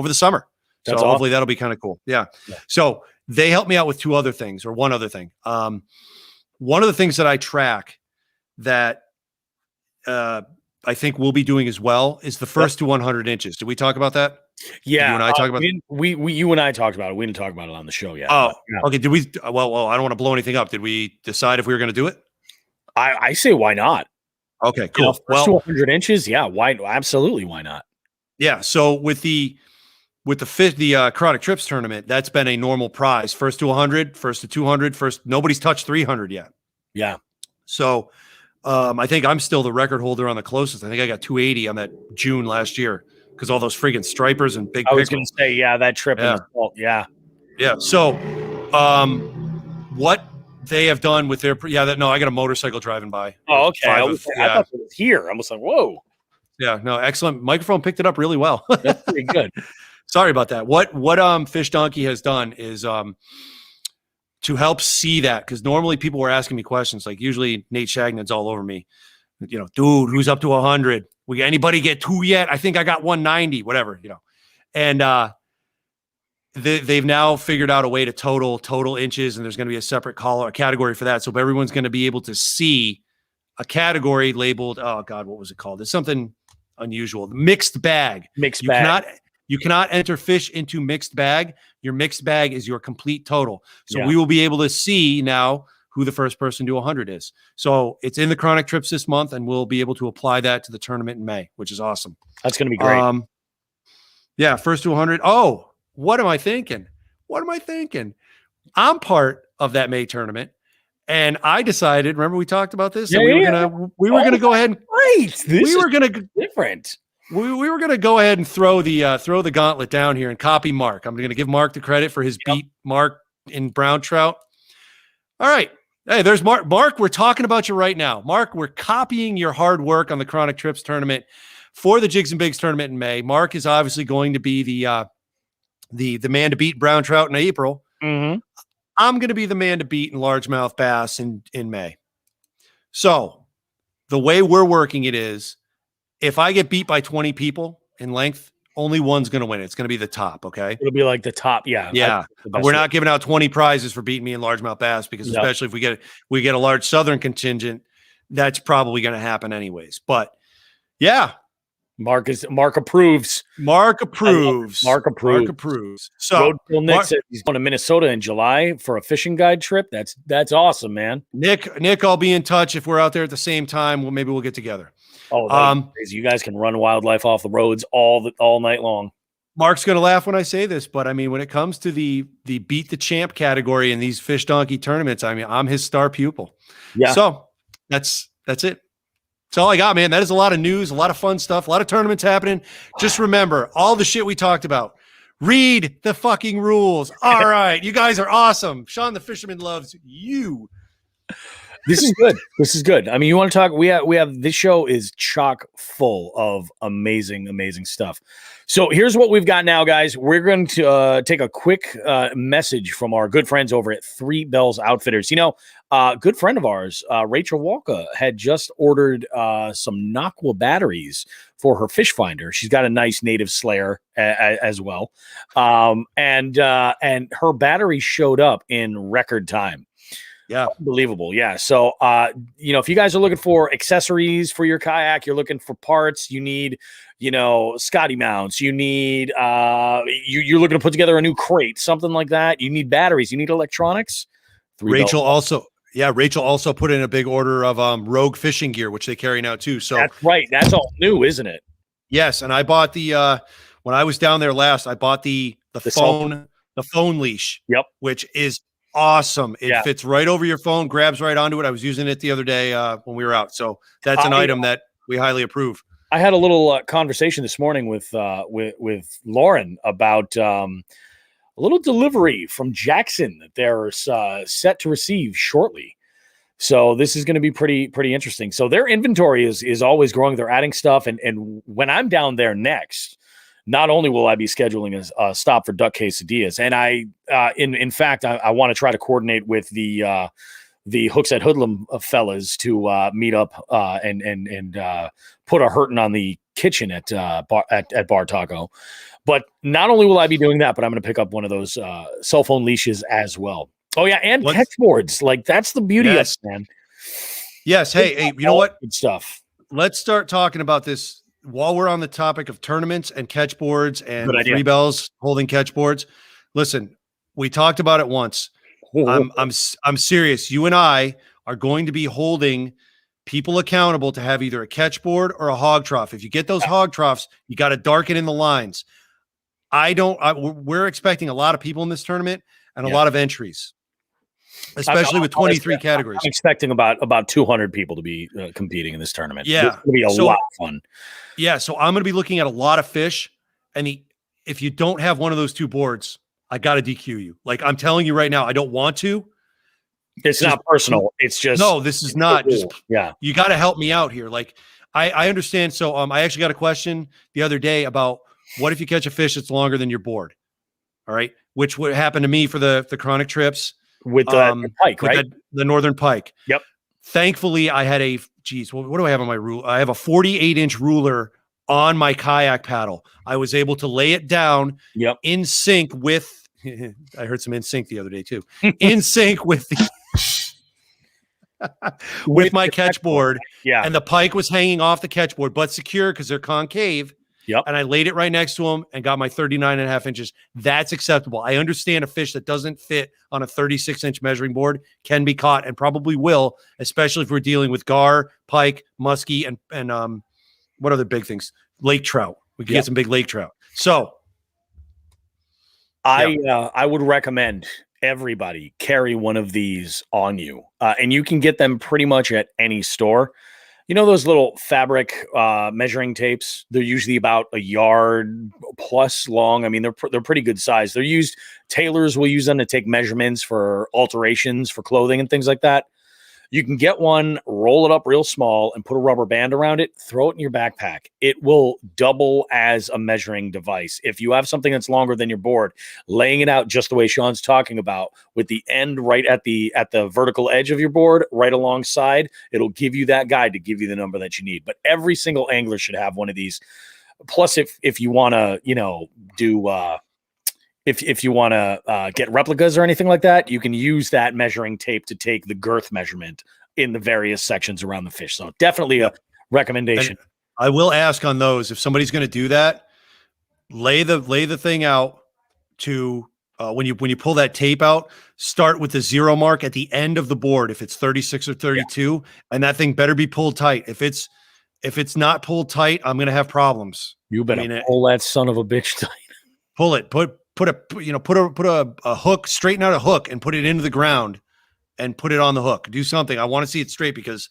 the summer. That's so awesome. Hopefully that'll be kind of cool. Yeah. So they helped me out with one other thing. One of the things that I track that, I think we'll be doing as well is the first to 100 inches. Did we talk about that? Yeah. You and I talk about you and I talked about it. We didn't talk about it on the show yet. Oh, okay. Did we? Well, I don't want to blow anything up. Did we decide if we were going to do it? I say, why not? Okay, cool. First to 100 inches. Yeah. Why? Absolutely. Why not? Yeah. So with the Chronic Trips tournament, that's been a normal prize. First to 100, first to 200, nobody's touched 300 yet. Yeah. So, I think I'm still the record holder on the closest. I think I got 280 on that June last year because all those freaking stripers and big. I was going to say, that trip. Yeah. Yeah. So, what they have done with their, I got a motorcycle driving by. Oh, okay. I thought it was here. I was like, whoa. Yeah. No, excellent. Microphone picked it up really well. That's pretty good. Sorry about that. What Fish Donkey has done is, to help see that, because normally people were asking me questions, like usually Nate Shagnad's all over me, dude, who's up to 100? Anybody get 2 yet? I think I got 190, whatever, and they've now figured out a way to total inches, and there's going to be a separate a category for that. So everyone's going to be able to see a category labeled, oh God, what was it called? It's something unusual. Mixed bag. You cannot enter fish into mixed bag. Your mixed bag is your complete total. So we will be able to see now who the first person to 100 is. So it's in the Chronic Trips this month, and we'll be able to apply that to the tournament in May, which is awesome. That's going to be great. First to 100. Oh, what am I thinking? I'm part of that May tournament, And I decided, remember we talked about this? Yeah, That we were yeah. gonna go ahead and Right. This were gonna different. we were gonna go ahead and throw the gauntlet down here and copy Mark. I'm gonna give Mark the credit for his beat Mark in brown trout. All right. Hey, there's Mark. Mark, we're talking about you right now. Mark, we're copying your hard work on the Chronic Trips tournament for the Jigs and Bigs tournament in May. Mark is obviously going to be the man to beat brown trout in April. Mm-hmm. I'm going to be the man to beat in largemouth bass in May. So the way we're working it is, if I get beat by 20 people in length, only one's going to win. It's going to be the top. Okay. It'll be like the top. Yeah. Yeah. We're not giving out 20 prizes for beating me in largemouth bass because especially if we get a large Southern contingent, that's probably going to happen anyways. But yeah, Mark approves. Mark approves. Mark approves. So Nick said he's going to Minnesota in July for a fishing guide trip. That's awesome, man. Nick, I'll be in touch if we're out there at the same time. Maybe we'll get together. Oh, crazy. You guys can run wildlife off the roads all night long. Mark's going to laugh when I say this, but I mean, when it comes to the beat the champ category in these fish donkey tournaments, I mean, I'm his star pupil. Yeah. So that's it. That's all I got, man. That is a lot of news, a lot of fun stuff, a lot of tournaments happening. Just remember all the shit we talked about. Read the fucking rules. All right. You guys are awesome. Sean the Fisherman loves you. This is good. This is good. I mean, you want to talk? We have this show is chock full of amazing stuff. So here's what we've got now, guys. We're going to take a quick message from our good friends over at Three Bells Outfitters. You know, good friend of ours, Rachel Walka, had just ordered some Nocqua batteries for her fish finder. She's got a nice native Slayer as well, and her battery showed up in record time. Yeah. Unbelievable. Yeah. So, if you guys are looking for accessories for your kayak, you're looking for parts, you need, Scotty mounts, you need, you're looking to put together a new crate, something like that. You need batteries, you need electronics. Rachel also put in a big order of Rogue fishing gear, which they carry now too. So that's right. That's all new, isn't it? Yes. And I bought when I was down there last, I bought the phone leash. Yep. Which is awesome. It fits right over your phone, grabs right onto it. I was using it the other day when we were out. So that's an item that we highly approve. I had a little conversation this morning with Lauren about a little delivery from Jackson that they're set to receive shortly. So this is going to be pretty interesting. So their inventory is always growing. They're adding stuff. And when I'm down there next, not only will I be scheduling a stop for duck quesadillas, and in fact, I want to try to coordinate with the Hooks at Hoodlum fellas to meet up and put a hurting on the kitchen at Bar Taco. But not only will I be doing that, but I'm going to pick up one of those cell phone leashes as well. Oh yeah, and catch boards. Like that's the beauty of it, man. Yes. Hey, you know what? Good stuff. Let's start talking about this. While we're on the topic of tournaments and catch boards and Three Bells holding catch boards, listen, we talked about it once. I'm serious. You and I are going to be holding people accountable to have either a catch board or a hog trough. If you get those hog troughs, you got to darken in the lines. We're expecting a lot of people in this tournament and a lot of entries, especially with 23 categories. I'm expecting about 200 people to be competing in this tournament. Yeah. It's going to be a lot of fun. Yeah, so I'm going to be looking at a lot of fish, and if you don't have one of those two boards, I got to DQ you. Like I'm telling you right now, I don't want to. It's not personal. It's just no. This is not just. Yeah, you got to help me out here. Like I understand. So I actually got a question the other day about what if you catch a fish that's longer than your board. All right, which would happen to me for the chronic trips with the pike, right? The northern pike. Yep. Thankfully, I had what do I have on my rule? I have a 48-inch ruler on my kayak paddle. I was able to lay it down in sync with, I heard some in sync the other day too, in sync with with my catch board. Yeah. And the pike was hanging off the catch board, but secure because they're concave. Yep. And I laid it right next to him and got my 39.5 inches. That's acceptable. I understand a fish that doesn't fit on a 36-inch measuring board can be caught and probably will, especially if we're dealing with gar, pike, muskie, and what other big things? Lake trout. We can get some big lake trout. So I would recommend everybody carry one of these on you, and you can get them pretty much at any store. You know those little fabric measuring tapes? They're usually about a yard plus long. I mean, they're pretty good size. They're used. Tailors will use them to take measurements for alterations for clothing and things like that. You can get one, roll it up real small, and put a rubber band around it. Throw it in your backpack. It will double as a measuring device. If you have something that's longer than your board, laying it out just the way Sean's talking about, with the end right at the vertical edge of your board, right alongside, it'll give you that guide to give you the number that you need. But every single angler should have one of these. Plus, if you want to, do. If you want to get replicas or anything like that, you can use that measuring tape to take the girth measurement in the various sections around the fish. So definitely a recommendation. And I will ask on those, if somebody's going to do that, lay the thing out to when you pull that tape out, start with the 0 mark at the end of the board if it's 36 or 32, and that thing better be pulled tight. If it's not pulled tight, I'm going to have problems. You better pull that son of a bitch tight. Pull it. Put a hook, straighten out a hook and put it into the ground and put it on the hook. Do something. I want to see it straight because,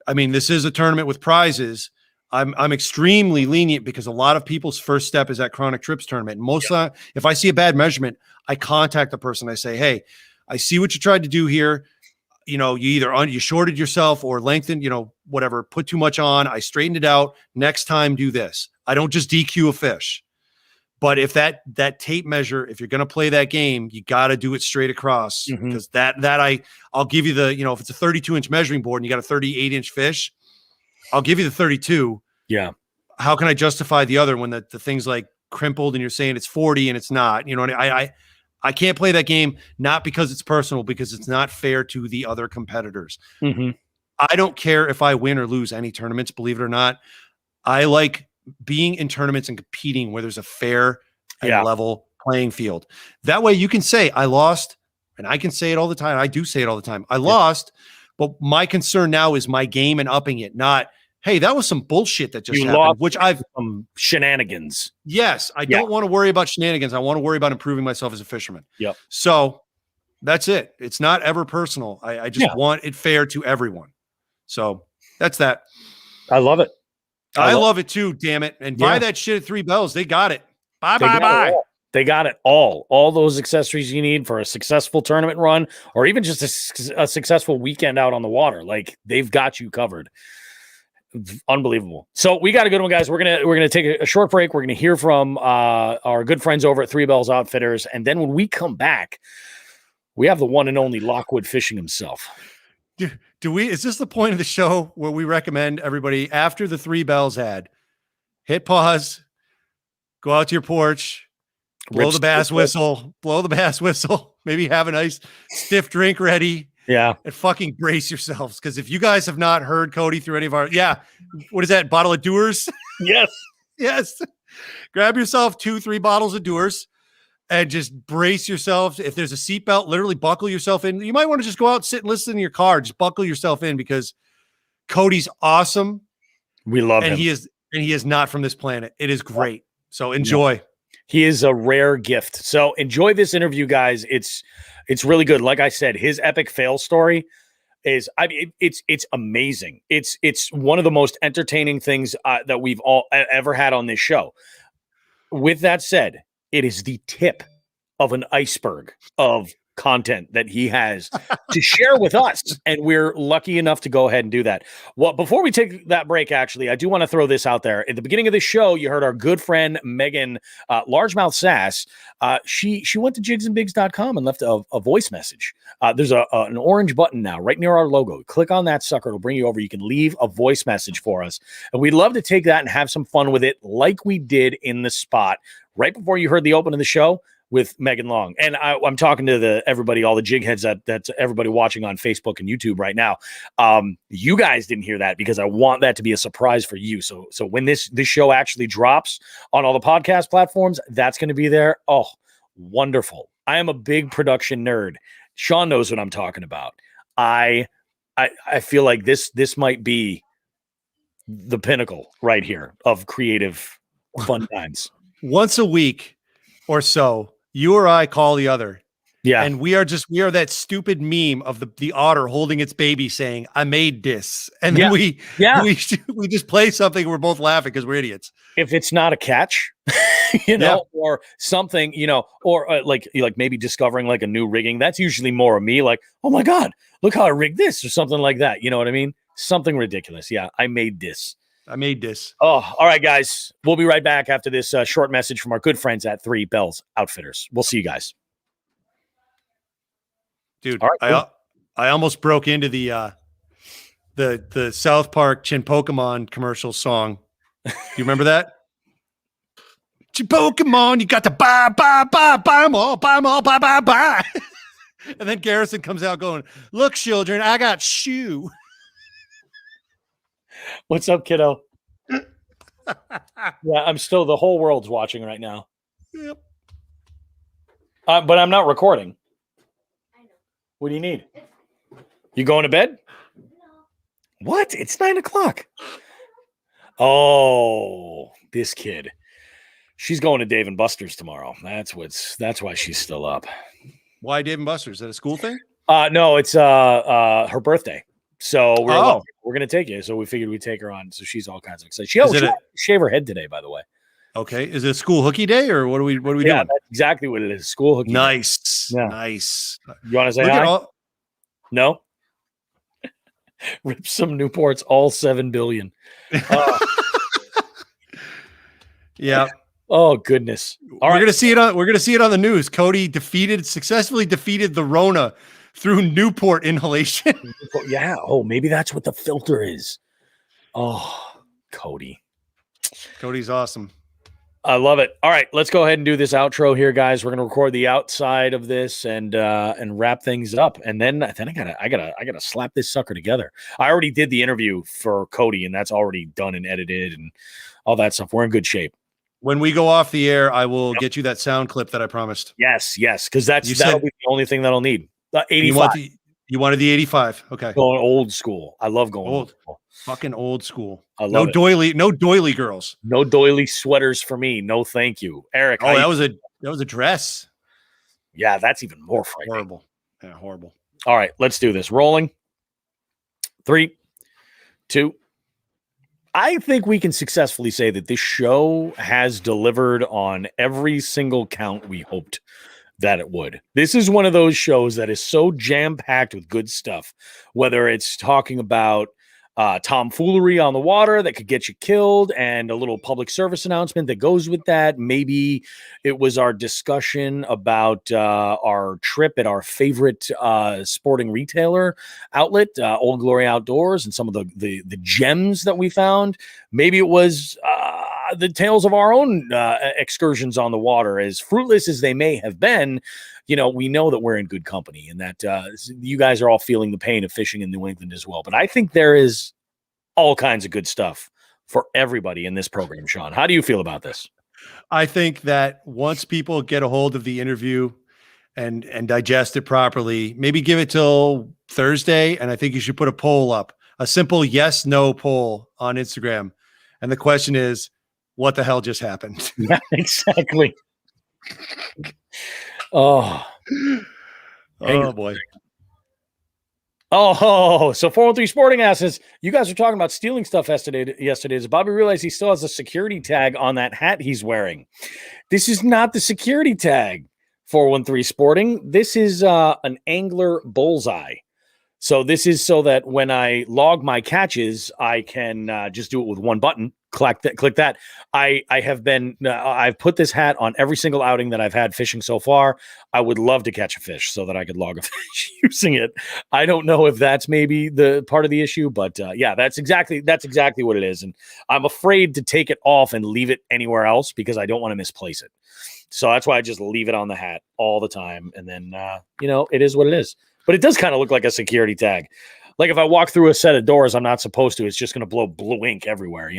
I mean, this is a tournament with prizes. I'm extremely lenient because a lot of people's first step is at Chronic Trips tournament. Most if I see a bad measurement, I contact the person. I say, hey, I see what you tried to do here. You either you shorted yourself or lengthened, whatever, put too much on. I straightened it out. Next time, do this. I don't just DQ a fish. But if that tape measure, if you're going to play that game, you got to do it straight across because I'll give you the, if it's a 32-inch measuring board and you got a 38-inch fish, I'll give you the 32. Yeah. How can I justify the other when the thing's like crimpled and you're saying it's 40 and it's not? I can't play that game, not because it's personal, because it's not fair to the other competitors. Mm-hmm. I don't care if I win or lose any tournaments, believe it or not. I like being in tournaments and competing where there's a fair and level playing field. That way you can say I lost, and I can say it all the time. I do say it all the time. I lost, but my concern now is my game and upping it, not, hey, that was some bullshit that just happened, which I've shenanigans. Yes. I don't want to worry about shenanigans. I want to worry about improving myself as a fisherman. Yep. So that's it. It's not ever personal. I just want it fair to everyone. So that's that. I love it. I love it too, damn it. And buy that shit at Three Bells. They got it. Bye. They got it all. All those accessories you need for a successful tournament run or even just a successful weekend out on the water. Like, they've got you covered. Unbelievable. So we got a good one, guys. We're gonna take a short break. We're gonna hear from our good friends over at Three Bells Outfitters. And then when we come back, we have the one and only Lockwood Fishing himself. Is this the point of the show where we recommend everybody after the Three Bells ad, hit pause, go out to your porch, blow the bass whistle, maybe have a nice stiff drink ready. Yeah. And fucking brace yourselves. Because if you guys have not heard Cody through any of our, what is that? Bottle of Dewar's? Yes. Yes. Grab yourself 2-3 bottles of Dewar's. And just brace yourself. If there's a seatbelt, literally buckle yourself in. You might want to just go out, sit and listen in your car. Just buckle yourself in because Cody's awesome. We love him. He is not from this planet. It is great. So enjoy. Yeah. He is a rare gift. So enjoy this interview, guys. It's really good. Like I said, his epic fail story is, it's amazing. It's one of the most entertaining things that we've all ever had on this show. With that said, it is the tip of an iceberg of content that he has to share with us. And we're lucky enough to go ahead and do that. Well, before we take that break, actually, I do want to throw this out there. At the beginning of the show, you heard our good friend, Megan, Largemouth Sass. She went to jigsandbigs.com and left a voice message. There's an orange button now right near our logo. Click on that sucker. It'll bring you over. You can leave a voice message for us. And we'd love to take that and have some fun with it like we did in the spot right before you heard the open of the show with Megan Long. And I'm talking to everybody, all the jig heads that's everybody watching on Facebook and YouTube right now. You guys didn't hear that because I want that to be a surprise for you. So when this show actually drops on all the podcast platforms, that's going to be there. Oh, wonderful. I am a big production nerd. Sean knows what I'm talking about. I feel like this might be the pinnacle right here of creative fun times. Once a week or so, you or I call the other Yeah. And we are that stupid meme of the otter holding its baby saying, I made this. And then we just play something. And we're both laughing because we're idiots. If it's not a catch, or something, or like maybe discovering like a new rigging, that's usually more of me like, oh my God, look how I rigged this or something like that. You know what I mean? Something ridiculous. Yeah. I made this. Oh, all right, guys. We'll be right back after this short message from our good friends at Three Bells Outfitters. We'll see you guys. Dude, all right, cool. I almost broke into the South Park Chin Pokemon commercial song. Do you remember that? Pokemon, you got to buy them all, buy. And then Garrison comes out going, look, children, I got shoe. What's up, kiddo? Yeah, I'm still, the whole world's watching right now. Yep. But I'm not recording. I know. What do you need? You going to bed? No. What? It's 9:00. Oh, this kid. She's going to Dave and Buster's tomorrow. That's why she's still up. Why Dave and Buster's? Is that a school thing? No, it's her birthday. So we're gonna take you. So we figured we'd take her on. So she's all kinds of excited. She shave her head today, by the way. Okay. Is it a school hooky day or what are we doing? Yeah, that's exactly what it is. School hooky. Nice. Yeah. Nice. You want to say hi? No? Rip some Newports, all 7 billion. Yeah. Oh goodness! We're gonna see it on the news. Cody successfully defeated the Rona through Newport inhalation. Yeah. Oh, maybe that's what the filter is. Oh, Cody's awesome. I love it. All right, let's go ahead and do this outro here, guys. We're gonna record the outside of this and wrap things up, and then I gotta slap this sucker together. I already did the interview for Cody, and that's already done and edited and all that stuff. We're in good shape. When we go off the air, I will get you that sound clip that I promised. Yes, because that'll be the only thing that'll need. 85. You wanted the 85. Okay. Going old school. I love going old school. Fucking old school. I love no doily girls. No doily sweaters for me. No, thank you, Eric. Oh, that was a dress. Yeah, that's even more frightening. Horrible. Yeah, horrible. All right, let's do this. Rolling. 3, 2. I think we can successfully say that this show has delivered on every single count we hoped that it would. This is one of those shows that is so jam-packed with good stuff, whether it's talking about tomfoolery on the water that could get you killed and a little public service announcement that goes with that. Maybe it was our discussion about our trip at our favorite sporting retailer outlet, Old Glory Outdoors, and some of the gems that we found. Maybe it was the tales of our own excursions on the water. As fruitless as they may have been, we know that we're in good company and that you guys are all feeling the pain of fishing in New England as well. But I think there is all kinds of good stuff for everybody in this program. Sean, how do you feel about this? I think that once people get a hold of the interview and digest it properly, maybe give it till Thursday. And I think you should put a poll up, a simple yes, no poll on Instagram. And the question is, what the hell just happened? Yeah, exactly. Oh boy. Oh, so 413 Sporting asks, you guys were talking about stealing stuff yesterday. Does Bobby realize he still has a security tag on that hat he's wearing? This is not the security tag, 413 Sporting. This is an angler bullseye. So this is so that when I log my catches, I can just do it with one button. Click that. I've put this hat on every single outing that I've had fishing so far. I would love to catch a fish so that I could log a fish using it. I don't know if that's maybe the part of the issue, but yeah, that's exactly what it is. And I'm afraid to take it off and leave it anywhere else because I don't want to misplace it. So that's why I just leave it on the hat all the time. And then, it is what it is. But it does kind of look like a security tag. Like if I walk through a set of doors I'm not supposed to, it's just going to blow blue ink everywhere,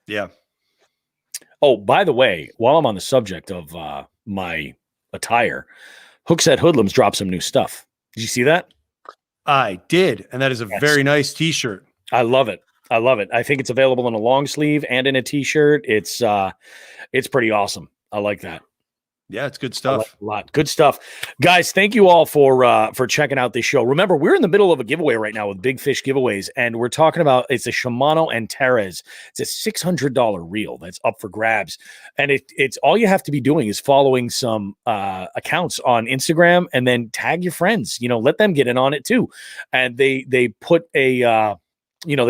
Yeah. Oh, by the way, while I'm on the subject of my attire, Hookset Hoodlums dropped some new stuff. Did you see that? I did. And that is a very nice t-shirt. I love it. I think it's available in a long sleeve and in a t-shirt. It's pretty awesome. I like that. Yeah, it's good I like stuff. it a lot. Good stuff. Guys, thank you all for checking out this show. Remember, we're in the middle of a giveaway right now with Big Fish Giveaways, and we're talking about it's a Shimano Antares. It's a $600 reel that's up for grabs. And it's all you have to be doing is following some accounts on Instagram and then tag your friends. Let them get in on it too. And they put they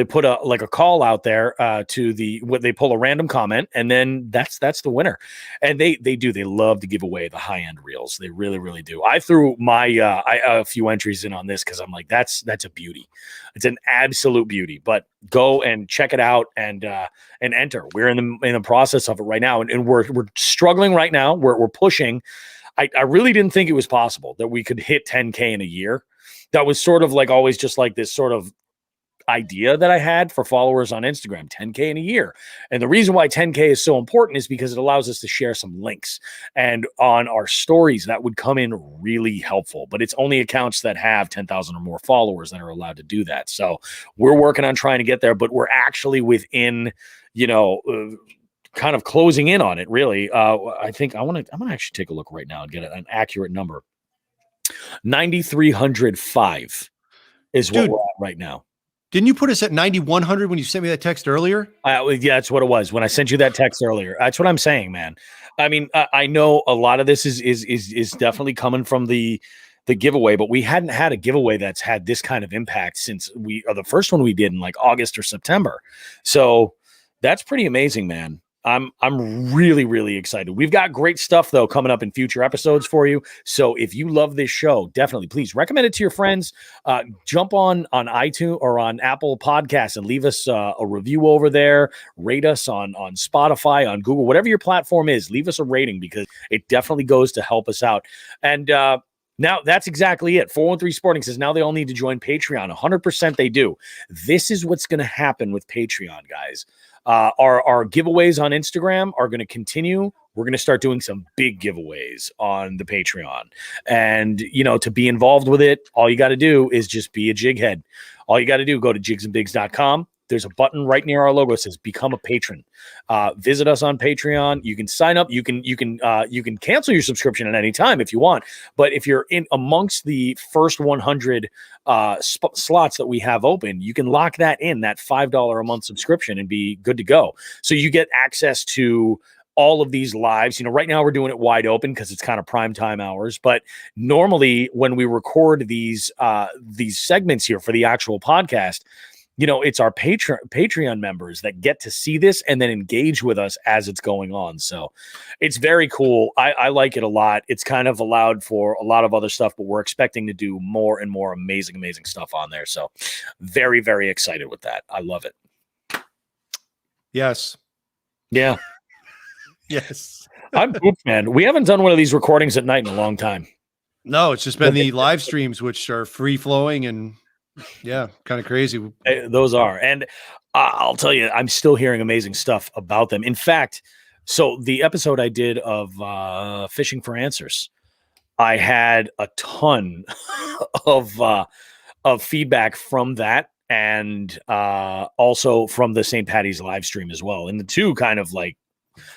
put a call out there they pull a random comment, and then that's the winner. And they love to give away the high end reels. They really, really do. I threw my a few entries in on this because I'm like, that's a beauty. It's an absolute beauty. But go and check it out and enter. We're in the process of it right now, and we're struggling right now. We're pushing. I really didn't think it was possible that we could hit 10K in a year. That was sort of like always just like this sort of idea that I had for followers on Instagram, 10K in a year. And the reason why 10K is so important is because it allows us to share some links, and on our stories that would come in really helpful, but it's only accounts that have 10,000 or more followers that are allowed to do that. So we're working on trying to get there, but we're actually within, kind of closing in on it really. I think I'm going to actually take a look right now and get an accurate number. 9,305 is what we're at right now. Didn't you put us at 9,100 when you sent me that text earlier? Yeah, that's what it was when I sent you that text earlier. That's what I'm saying, man. I mean, I know a lot of this is definitely coming from the giveaway, but we hadn't had a giveaway that's had this kind of impact since the first one we did in like August or September. So that's pretty amazing, man. I'm really, really excited. We've got great stuff though coming up in future episodes for you. So if you love this show, definitely please recommend it to your friends. Jump on iTunes or on Apple Podcasts and leave us a review over there. Rate us on Spotify, on Google, whatever your platform is. Leave us a rating because it definitely goes to help us out. And now that's exactly it. 413 Sporting says now they all need to join Patreon. 100% they do. This is what's going to happen with Patreon, guys. Our giveaways on Instagram are going to continue. We're going to start doing some big giveaways on the Patreon. And, to be involved with it, all you got to do is just be a jig head. All you got to do, go to jigsandbigs.com. There's a button right near our logo that says become a patron. Visit us on Patreon. You can sign up. You can cancel your subscription at any time if you want. But if you're in amongst the first 100 slots that we have open, you can lock that in, that $5 a month subscription, and be good to go. So you get access to all of these lives. Right now we're doing it wide open because it's kind of prime time hours. But normally when we record these segments here for the actual podcast, it's our Patreon members that get to see this and then engage with us as it's going on. So it's very cool. I like it a lot. It's kind of allowed for a lot of other stuff, but we're expecting to do more and more amazing, amazing stuff on there. So very, very excited with that. I love it. Yes. Yeah. Yes. I'm pooped, man. We haven't done one of these recordings at night in a long time. No, it's just been the live streams, which are free flowing and yeah, kind of crazy. Those are. And I'll tell you, I'm still hearing amazing stuff about them. In fact, so the episode I did of Fishing for Answers, I had a ton of feedback from that, and also from the St. Patty's live stream as well. And the two kind of like,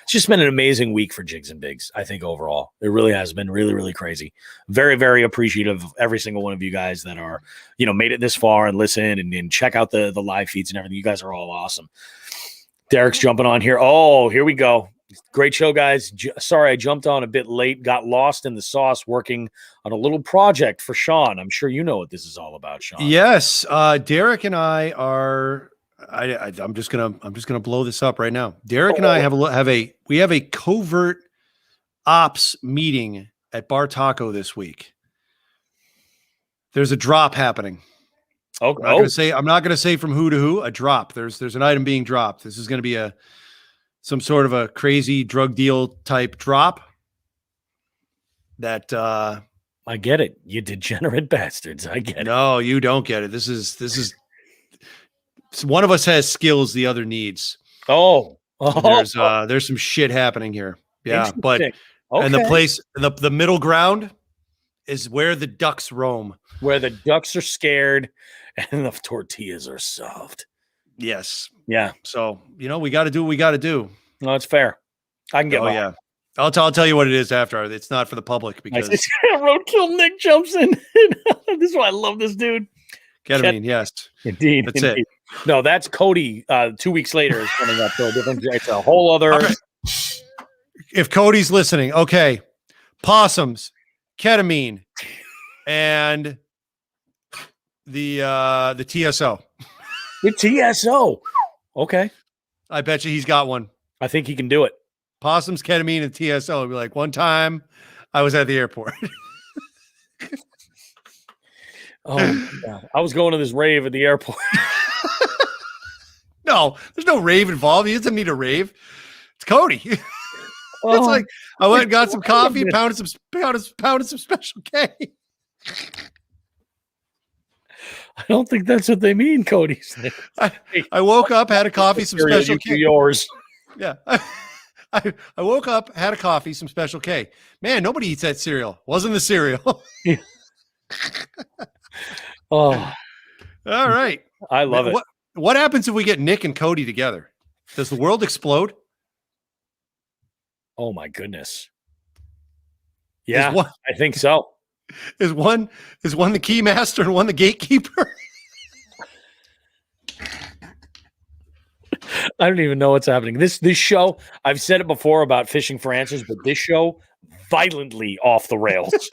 it's just been an amazing week for Jigs and Bigs, I think, overall. It really has been really, really crazy. Very, very appreciative of every single one of you guys that are, made it this far and listen and check out the live feeds and everything. You guys are all awesome. Derek's jumping on here. Oh, here we go. Great show, guys. Sorry, I jumped on a bit late, got lost in the sauce working on a little project for Sean. I'm sure you know what this is all about, Sean. Yes. Derek and I are... I'm just gonna blow this up right now. Derek and I have a covert ops meeting at Bar Taco this week. There's a drop happening. Oh, I'm not gonna say from who to who. A drop. There's an item being dropped. This is gonna be some sort of a crazy drug deal type drop. That I get it. You degenerate bastards. I get it. No, you don't get it. This is. One of us has skills, the other needs. There's some shit happening here. Yeah, but okay. And the place, the middle ground is where the ducks roam. Where the ducks are scared and the tortillas are soft. Yes. Yeah. So, we got to do what we got to do. No, it's fair. I can get yeah. I'll tell you what it is after. It's not for the public because Roadkill Nick jumps in. This is why I love this dude. ketamine, yes. Indeed. That's indeed. it. No, that's Cody. 2 weeks later is coming up. So it's a whole other. Okay. If Cody's listening, okay. Possums, ketamine, and the TSO. The TSO. Okay. I bet you he's got one. I think he can do it. Possums, ketamine, and TSO. It'd be like, one time I was at the airport. Oh, yeah. I was going to this rave at the airport. No, there's no rave involved. He doesn't need a rave. It's Cody. It's Oh, like I went and got some coffee, pounded some Special K. I don't think that's what they mean, Cody. I woke up, had a coffee, some Special K. Yours. Yeah. I woke up, had a coffee, some Special K. Man, nobody eats that cereal. Wasn't the cereal. Oh, All right. I love it. What happens if we get Nick and Cody together? Does the world explode? Oh my goodness. Yeah, Is one, I think so. is one the key master and one the gatekeeper? I don't even know what's happening. This show, I've said it before about fishing for answers, but this show violently off the rails.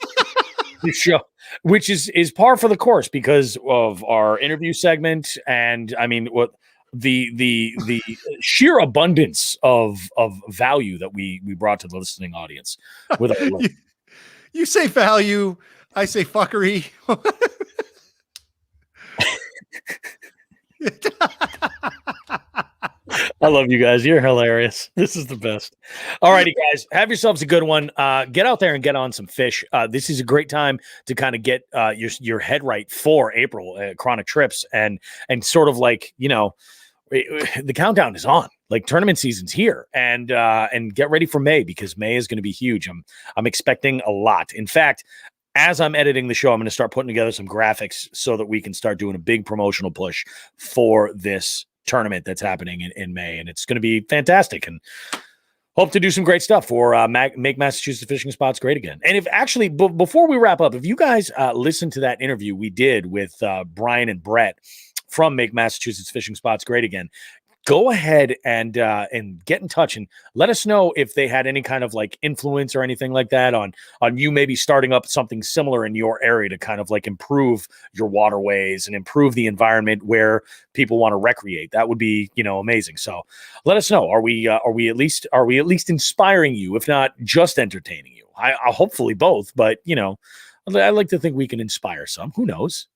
This show, which is par for the course because of our interview segment, and I mean what the sheer abundance of value that we brought to the listening audience with our You say value, I say fuckery. I love you guys. You're hilarious. This is the best. All righty, guys. Have yourselves a good one. Get out there and get on some fish. This is a great time to kind of get your head right for April, Chronic Trips, and sort of like, the countdown is on. Like tournament season's here, and get ready for May because May is going to be huge. I'm expecting a lot. In fact, as I'm editing the show, I'm going to start putting together some graphics so that we can start doing a big promotional push for this tournament that's happening in May, and it's going to be fantastic, and hope to do some great stuff for make Massachusetts fishing spots great again. And if actually before we wrap up, if you guys listen to that interview we did with Brian and Brett from Make Massachusetts Fishing Spots Great Again, go ahead and get in touch and let us know if they had any kind of like influence or anything like that on you maybe starting up something similar in your area to kind of like improve your waterways and improve the environment where people want to recreate. That would be, amazing. So let us know. Are we at least inspiring you, if not just entertaining you? I hopefully both, but I like to think we can inspire some. Who knows?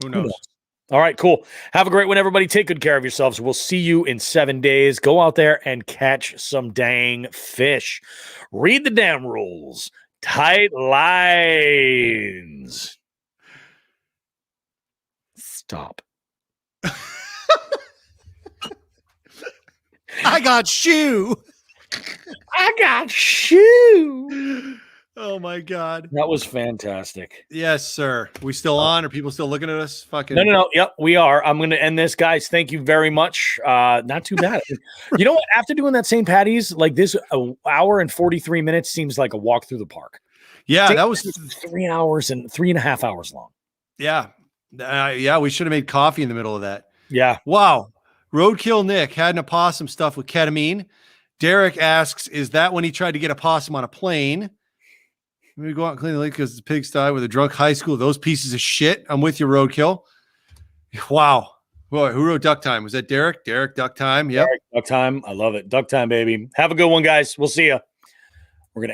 Who knows? All right, cool. Have a great one, everybody. Take good care of yourselves. We'll see you in 7 days. Go out there and catch some dang fish. Read the damn rules. Tight lines. Stop. I got shoe. I got shoe. Oh my God. That was fantastic. Yes, sir. We still on? Are people still looking at us? Fucking No. Yep, we are. I'm going to end this, guys. Thank you very much. Not too bad. You know what? After doing that St. Patty's, like this, an hour and 43 minutes seems like a walk through the park. Yeah, that was 3 hours and 3.5 hours long. Yeah. We should have made coffee in the middle of that. Yeah. Wow. Roadkill Nick had an opossum stuffed with ketamine. Derek asks, is that when he tried to get a possum on a plane? Maybe go out and clean the lake because the pigsty with a drunk high school. Those pieces of shit. I'm with you, Roadkill. Wow. Boy, who wrote Duck Time? Was that Derek? Derek, Duck Time. Yep. Derek, Duck Time. I love it. Duck Time, baby. Have a good one, guys. We'll see you.